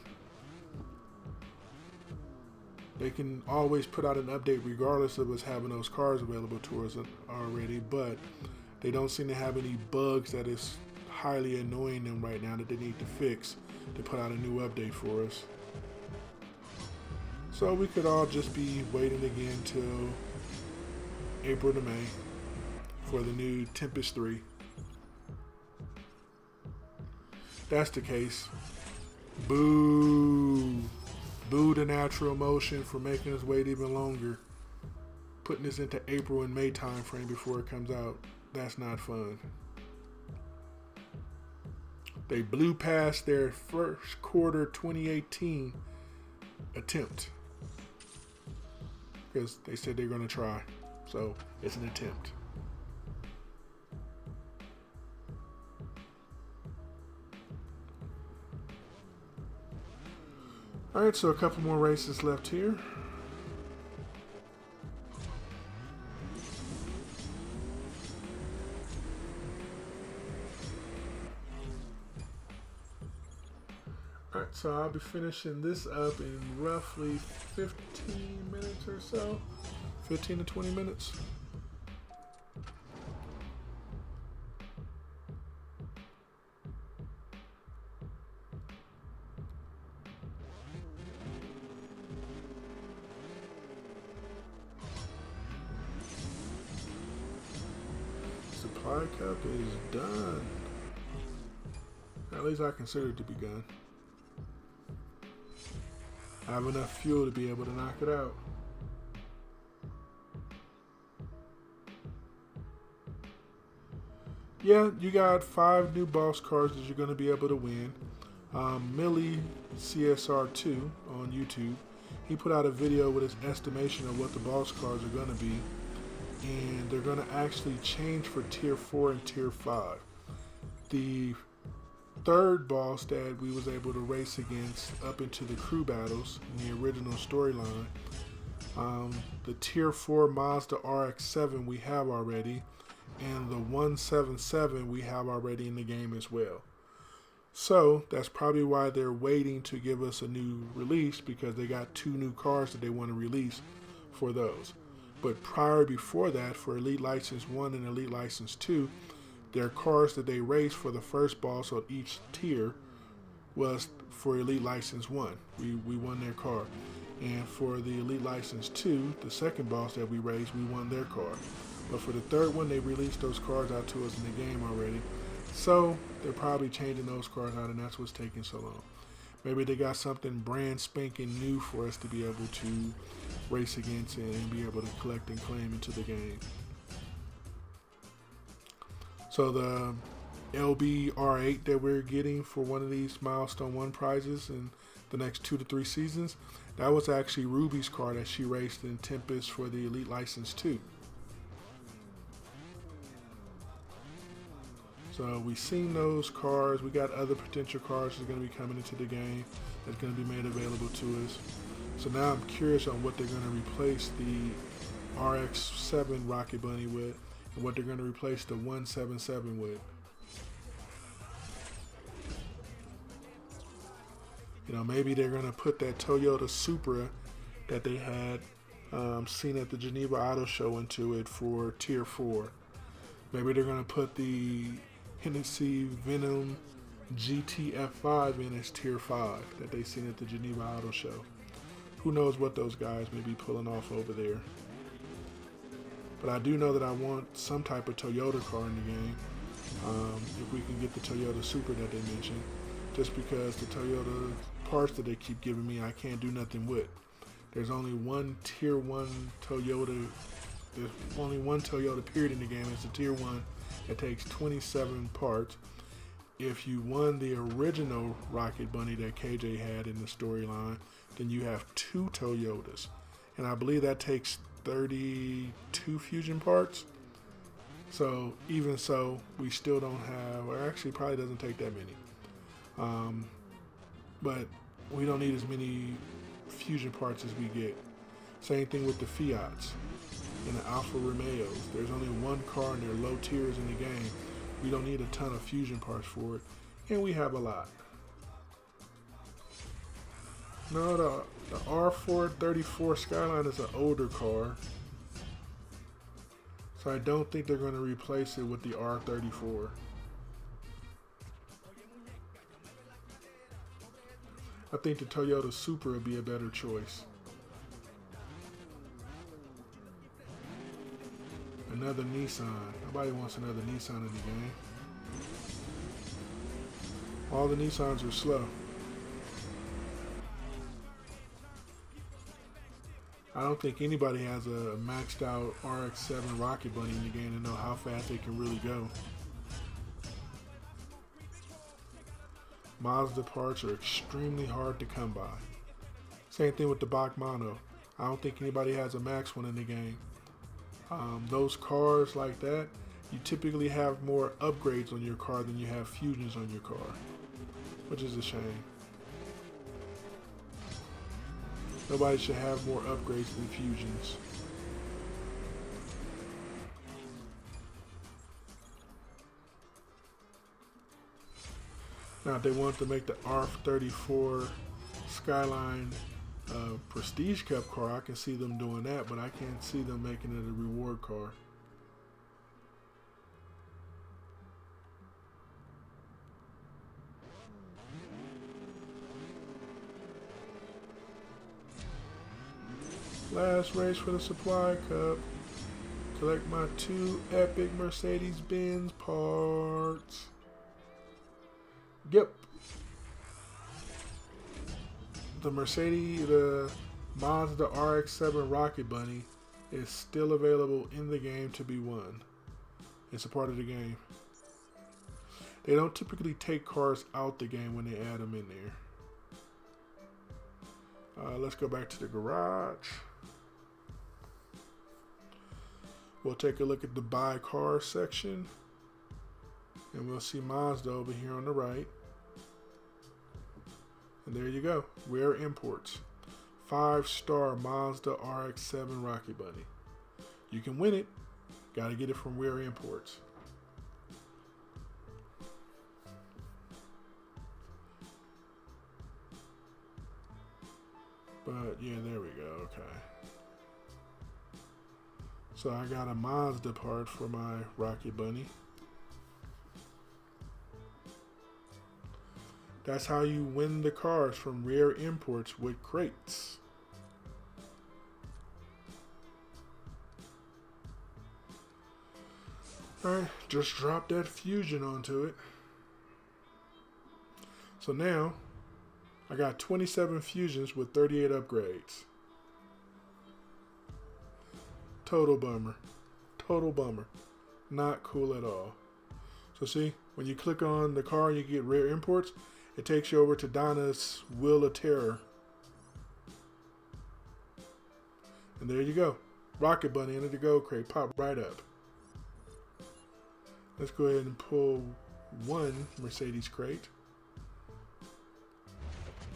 they can always put out an update regardless of us having those cars available to us already, but they don't seem to have any bugs that is highly annoying them right now that they need to fix to put out a new update for us. So we could all just be waiting again till April to May for the new Tempest 3. That's the case. Boo. Boo to Natural Motion for making us wait even longer. Putting us into April and May time frame before it comes out. That's not fun. They blew past their first quarter 2018 attempt. Because they said they're going to try. So it's an attempt. Alright, so a couple more races left here. Alright, so I'll be finishing this up in roughly 15 minutes or so. 15 to 20 minutes. Supply cup is done. At least I consider it to be done. I have enough fuel to be able to knock it out. Yeah, you got 5 new boss cars that you're going to be able to win. Millie CSR2 on YouTube, he put out a video with his estimation of what the boss cars are going to be. And they're going to actually change for Tier 4 and Tier 5. The third boss that we was able to race against up into the crew battles in the original storyline, the Tier 4 Mazda RX-7 we have already, and the 177 we have already in the game as well. So that's probably why they're waiting to give us a new release, because they got 2 new cars that they want to release for those. But before that, for Elite License 1 and Elite License 2, their cars that they raced for the first boss on each tier was for Elite License 1. We won their car. And for the Elite License 2, the second boss that we raced, we won their car. But for the third one, they released those cars out to us in the game already. So they're probably changing those cars out, and that's what's taking so long. Maybe they got something brand spanking new for us to be able to race against and be able to collect and claim into the game. So the LBR8 that we're getting for one of these Milestone 1 prizes in the next 2 to 3 seasons, that was actually Ruby's car that she raced in Tempest for the Elite License 2. So we've seen those cars. We got other potential cars that are going to be coming into the game that's going to be made available to us. So now I'm curious on what they're going to replace the RX-7 Rocket Bunny with, and what they're going to replace the 177 with. You know, maybe they're going to put that Toyota Supra that they had seen at the Geneva Auto Show into it for Tier 4. Maybe they're going to put the Hennessy Venom GTF5 in as Tier 5 that they seen at the Geneva Auto Show. Who knows what those guys may be pulling off over there. But I do know that I want some type of Toyota car in the game. If we can get the Toyota Supra that they mentioned. Just because the Toyota parts that they keep giving me, I can't do nothing with. There's only one Tier 1 Toyota. There's only one Toyota period in the game. It's a Tier 1 that takes 27 parts. If you won the original Rocket Bunny that KJ had in the storyline, then you have 2 Toyotas. And I believe that takes 32 fusion parts. So even so, we still don't have, or actually probably doesn't take that many. But we don't need as many fusion parts as we get. Same thing with the Fiats and the Alfa Romeos. There's only one car and they're low tiers in the game. We don't need a ton of fusion parts for it. And we have a lot. No, the R434 Skyline is an older car. So I don't think they're going to replace it with the R34. I think the Toyota Supra would be a better choice. Another Nissan. Nobody wants another Nissan in the game. All the Nissans are slow. I don't think anybody has a maxed out RX-7 Rocket Bunny in the game to know how fast they can really go. Mazda parts are extremely hard to come by. Same thing with the Bach Mono. I don't think anybody has a max one in the game. Those cars like that, you typically have more upgrades on your car than you have fusions on your car, which is a shame. Nobody should have more upgrades than fusions. Now, if they want to make the R34 Skyline Prestige Cup car, I can see them doing that, but I can't see them making it a reward car. Last race for the Supply Cup. Collect my 2 epic Mercedes-Benz parts. Yep. The Mazda RX-7 Rocket Bunny is still available in the game to be won. It's a part of the game. They don't typically take cars out the game when they add them in there. Let's go back to the garage. We'll take a look at the buy car section. And we'll see Mazda over here on the right. And there you go. Rare imports. 5-star Mazda RX-7 Rocket Bunny. You can win it. Got to get it from Rare Imports. But yeah, there we go. Okay. So I got a Mazda part for my Rocket Bunny. That's how you win the cars from Rare Imports with crates. Alright, just drop that fusion onto it. So now, I got 27 fusions with 38 upgrades. Total bummer. Total bummer. Not cool at all. So see, when you click on the car and you get Rare Imports, it takes you over to Donna's Wheel of Terror. And there you go. Rocket Bunny into the gold crate. Pop right up. Let's go ahead and pull one Mercedes crate.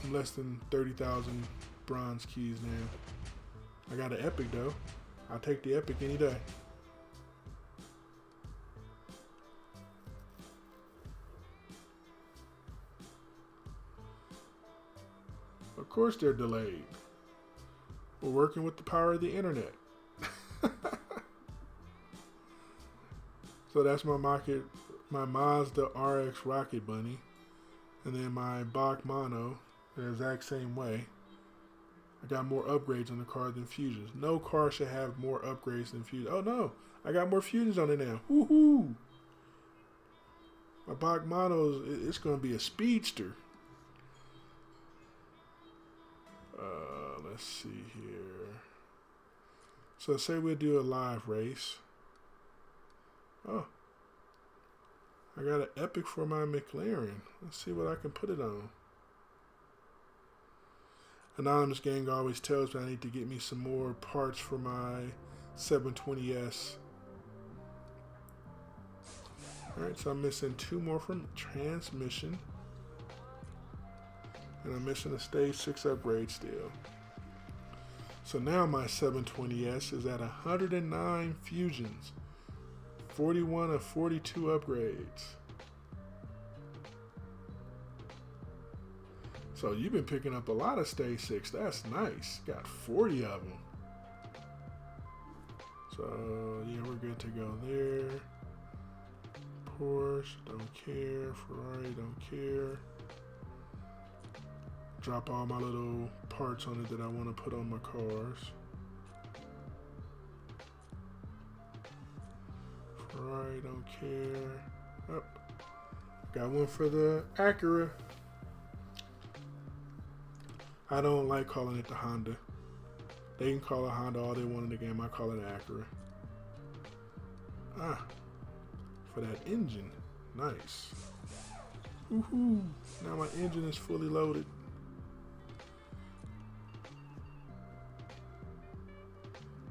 Less than 30,000 bronze keys now. I got an Epic though. I'll take the Epic any day. Of course they're delayed. We're working with the power of the internet. So that's my Mazda RX Rocket Bunny. And then my Bach Mono, the exact same way. I got more upgrades on the car than Fusions. No car should have more upgrades than Fusions. Oh no, I got more Fusions on it now. Woohoo! My Bach Mono, it's going to be a speedster. Let's see here. So say we do a live race. Oh, I got an Epic for my McLaren. Let's see what I can put it on. Anonymous Gang always tells me I need to get me some more parts for my 720S. Alright, so I'm missing 2 more from transmission. And I'm missing a stage 6 upgrade still. So now my 720S is at 109 fusions. 41 of 42 upgrades. So you've been picking up a lot of stage 6. That's nice. Got 40 of them. So yeah, we're good to go there. Porsche, don't care. Ferrari, don't care. Drop all my little parts on it that I want to put on my cars. Ferrari, don't care. Oh, got one for the Acura. I don't like calling it the Honda. They can call it Honda all they want in the game. I call it Acura. Ah, for that engine. Nice. Woohoo! Now my engine is fully loaded.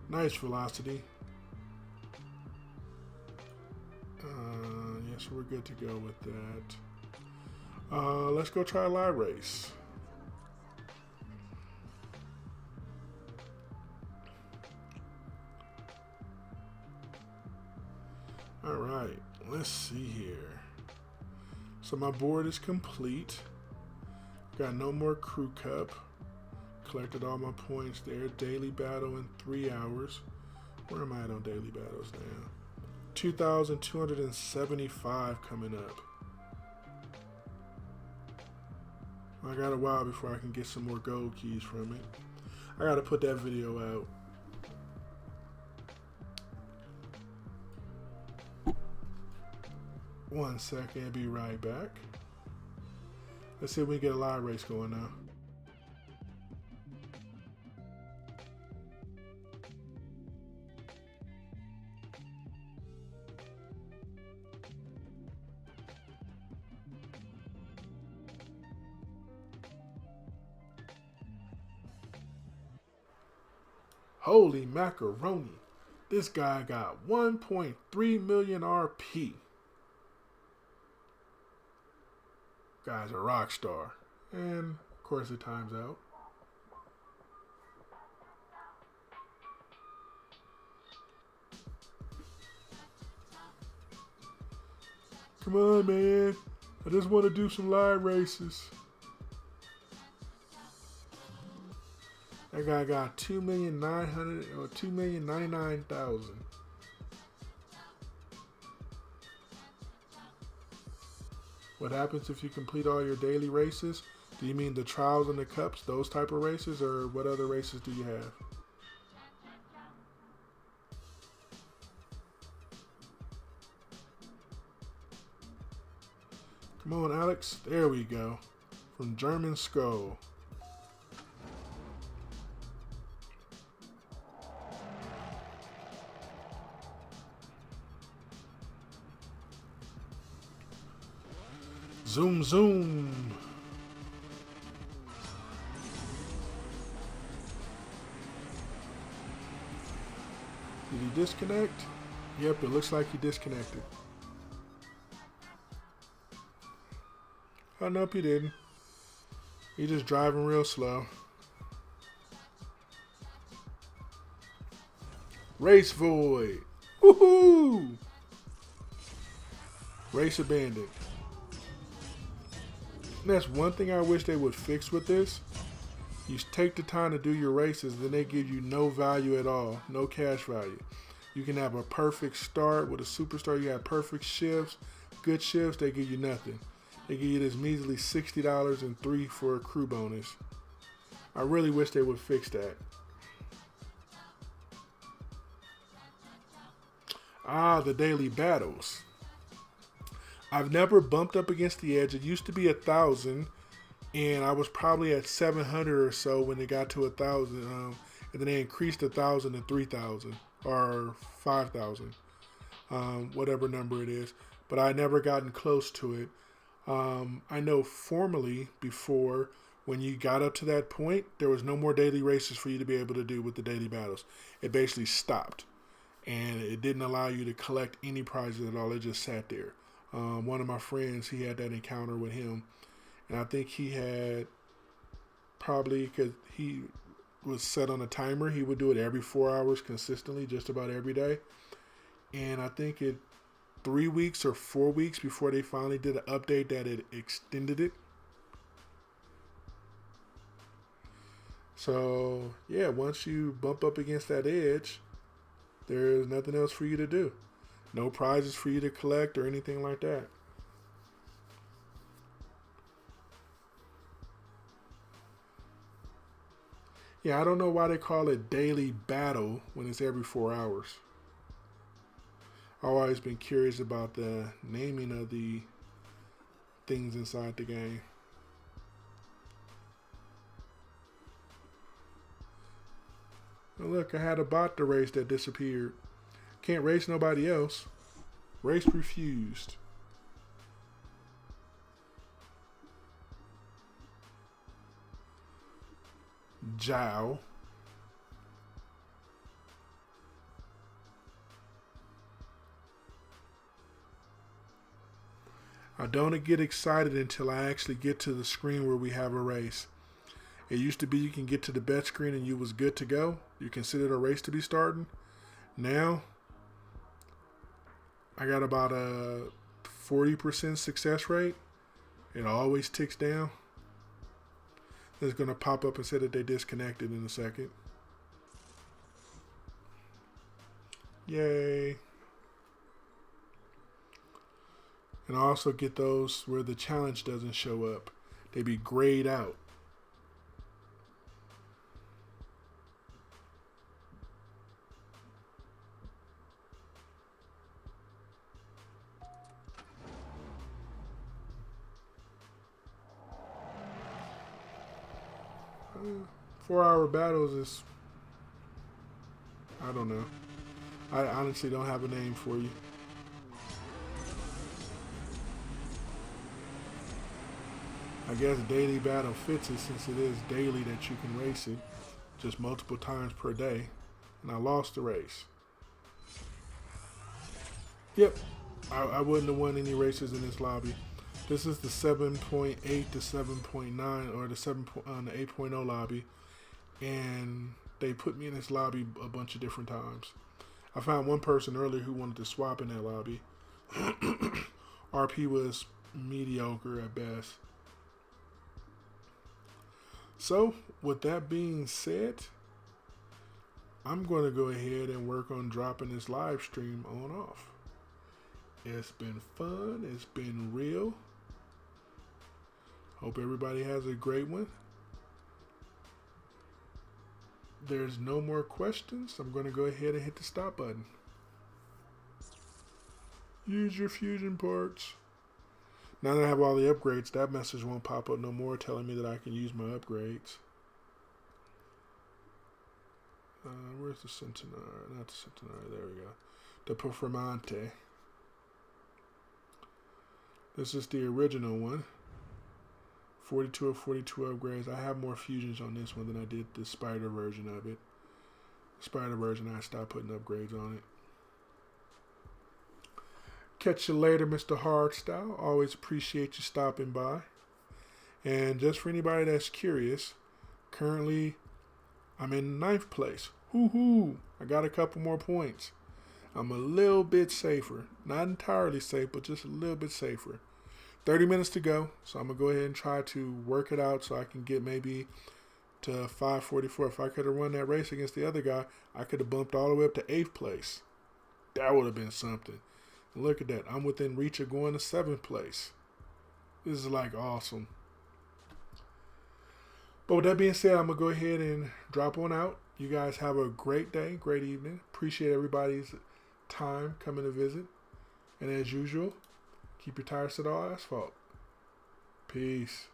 Nice velocity. Yes, we're good to go with that. Let's go try a live race. All right, let's see here. So my board is complete. Got no more crew cup. Collected all my points there. Daily battle in 3 hours. Where am I at on daily battles now? 2,275 coming up. I got a while before I can get some more gold keys from it. I gotta put that video out. 1 second, be right back. Let's see if we can get a live race going now. Holy macaroni. This guy got 1.3 million RP. Guy's a rock star. And of course it times out. Come on, man. I just want to do some live races. That guy got 2,900,000 or 2,099,000. What happens if you complete all your daily races? Do you mean the trials and the cups, those type of races, or what other races do you have? Come on, Alex. There we go. From German Skull. Zoom, zoom. Did he disconnect? Yep, it looks like he disconnected. Oh, nope, he didn't. He just driving real slow. Race void. Woohoo! Race abandoned. And that's one thing I wish they would fix with this. You take the time to do your races, then they give you no value at all, no cash value. You can have a perfect start with a superstar. You have perfect shifts, good shifts. They give you nothing. They give you this measly $60 and $3 for a crew bonus. I really wish they would fix that. The daily battles. I've never bumped up against the edge. It used to be 1,000, and I was probably at 700 or so when it got to 1,000. And then they increased 1,000 to 3,000 or 5,000, whatever number it is. But I never gotten close to it. I know formerly before, when you got up to that point, there was no more daily races for you to be able to do with the daily battles. It basically stopped, and it didn't allow you to collect any prizes at all. It just sat there. One of my friends, he had that encounter with him, and I think he had probably, because he was set on a timer, he would do it every 4 hours consistently, just about every day. And I think 3 weeks or 4 weeks before they finally did an update that it extended it. So yeah, once you bump up against that edge, there's nothing else for you to do. No prizes for you to collect or anything like that. Yeah, I don't know why they call it daily battle when it's every 4 hours. I've always been curious about the naming of the things inside the game. Oh, look, I had a bot to race that disappeared. Can't race nobody else. Race refused. Jow. I don't get excited until I actually get to the screen where we have a race. It used to be you can get to the bet screen and you was good to go. You considered a race to be starting. Now, I got about a 40% success rate. It always ticks down. It's going to pop up and say that they disconnected in a second. Yay. And I also get those where the challenge doesn't show up. They be grayed out. 4-hour battles is, I don't know. I honestly don't have a name for you. I guess daily battle fits it since it is daily that you can race it, just multiple times per day. And I lost the race. Yep, I wouldn't have won any races in this lobby. This is the 7.8 to 7.9 or the 8.0 lobby, and they put me in this lobby a bunch of different times. I found one person earlier who wanted to swap in that lobby. RP was mediocre at best. So, with that being said, I'm going to go ahead and work on dropping this live stream on off. It's been fun. It's been real. Hope everybody has a great one. There's no more questions. I'm going to go ahead and hit the stop button. Use your fusion parts. Now that I have all the upgrades, that message won't pop up no more telling me that I can use my upgrades. Where's the Centenar? Not the Centenar. There we go. The Performante. This is the original one. 42 of 42 upgrades. I have more fusions on this one than I did the Spider version of it. The Spider version, I stopped putting upgrades on it. Catch you later, Mr. Hardstyle. Always appreciate you stopping by. And just for anybody that's curious, currently I'm in 9th place. Hoo-hoo! I got a couple more points. I'm a little bit safer. Not entirely safe, but just a little bit safer. 30 minutes to go, so I'm going to go ahead and try to work it out so I can get maybe to 544. If I could have run that race against the other guy, I could have bumped all the way up to 8th place. That would have been something. Look at that. I'm within reach of going to 7th place. This is like awesome. But with that being said, I'm going to go ahead and drop on out. You guys have a great day, great evening. Appreciate everybody's time coming to visit. And as usual, keep your tires to the asphalt. Peace.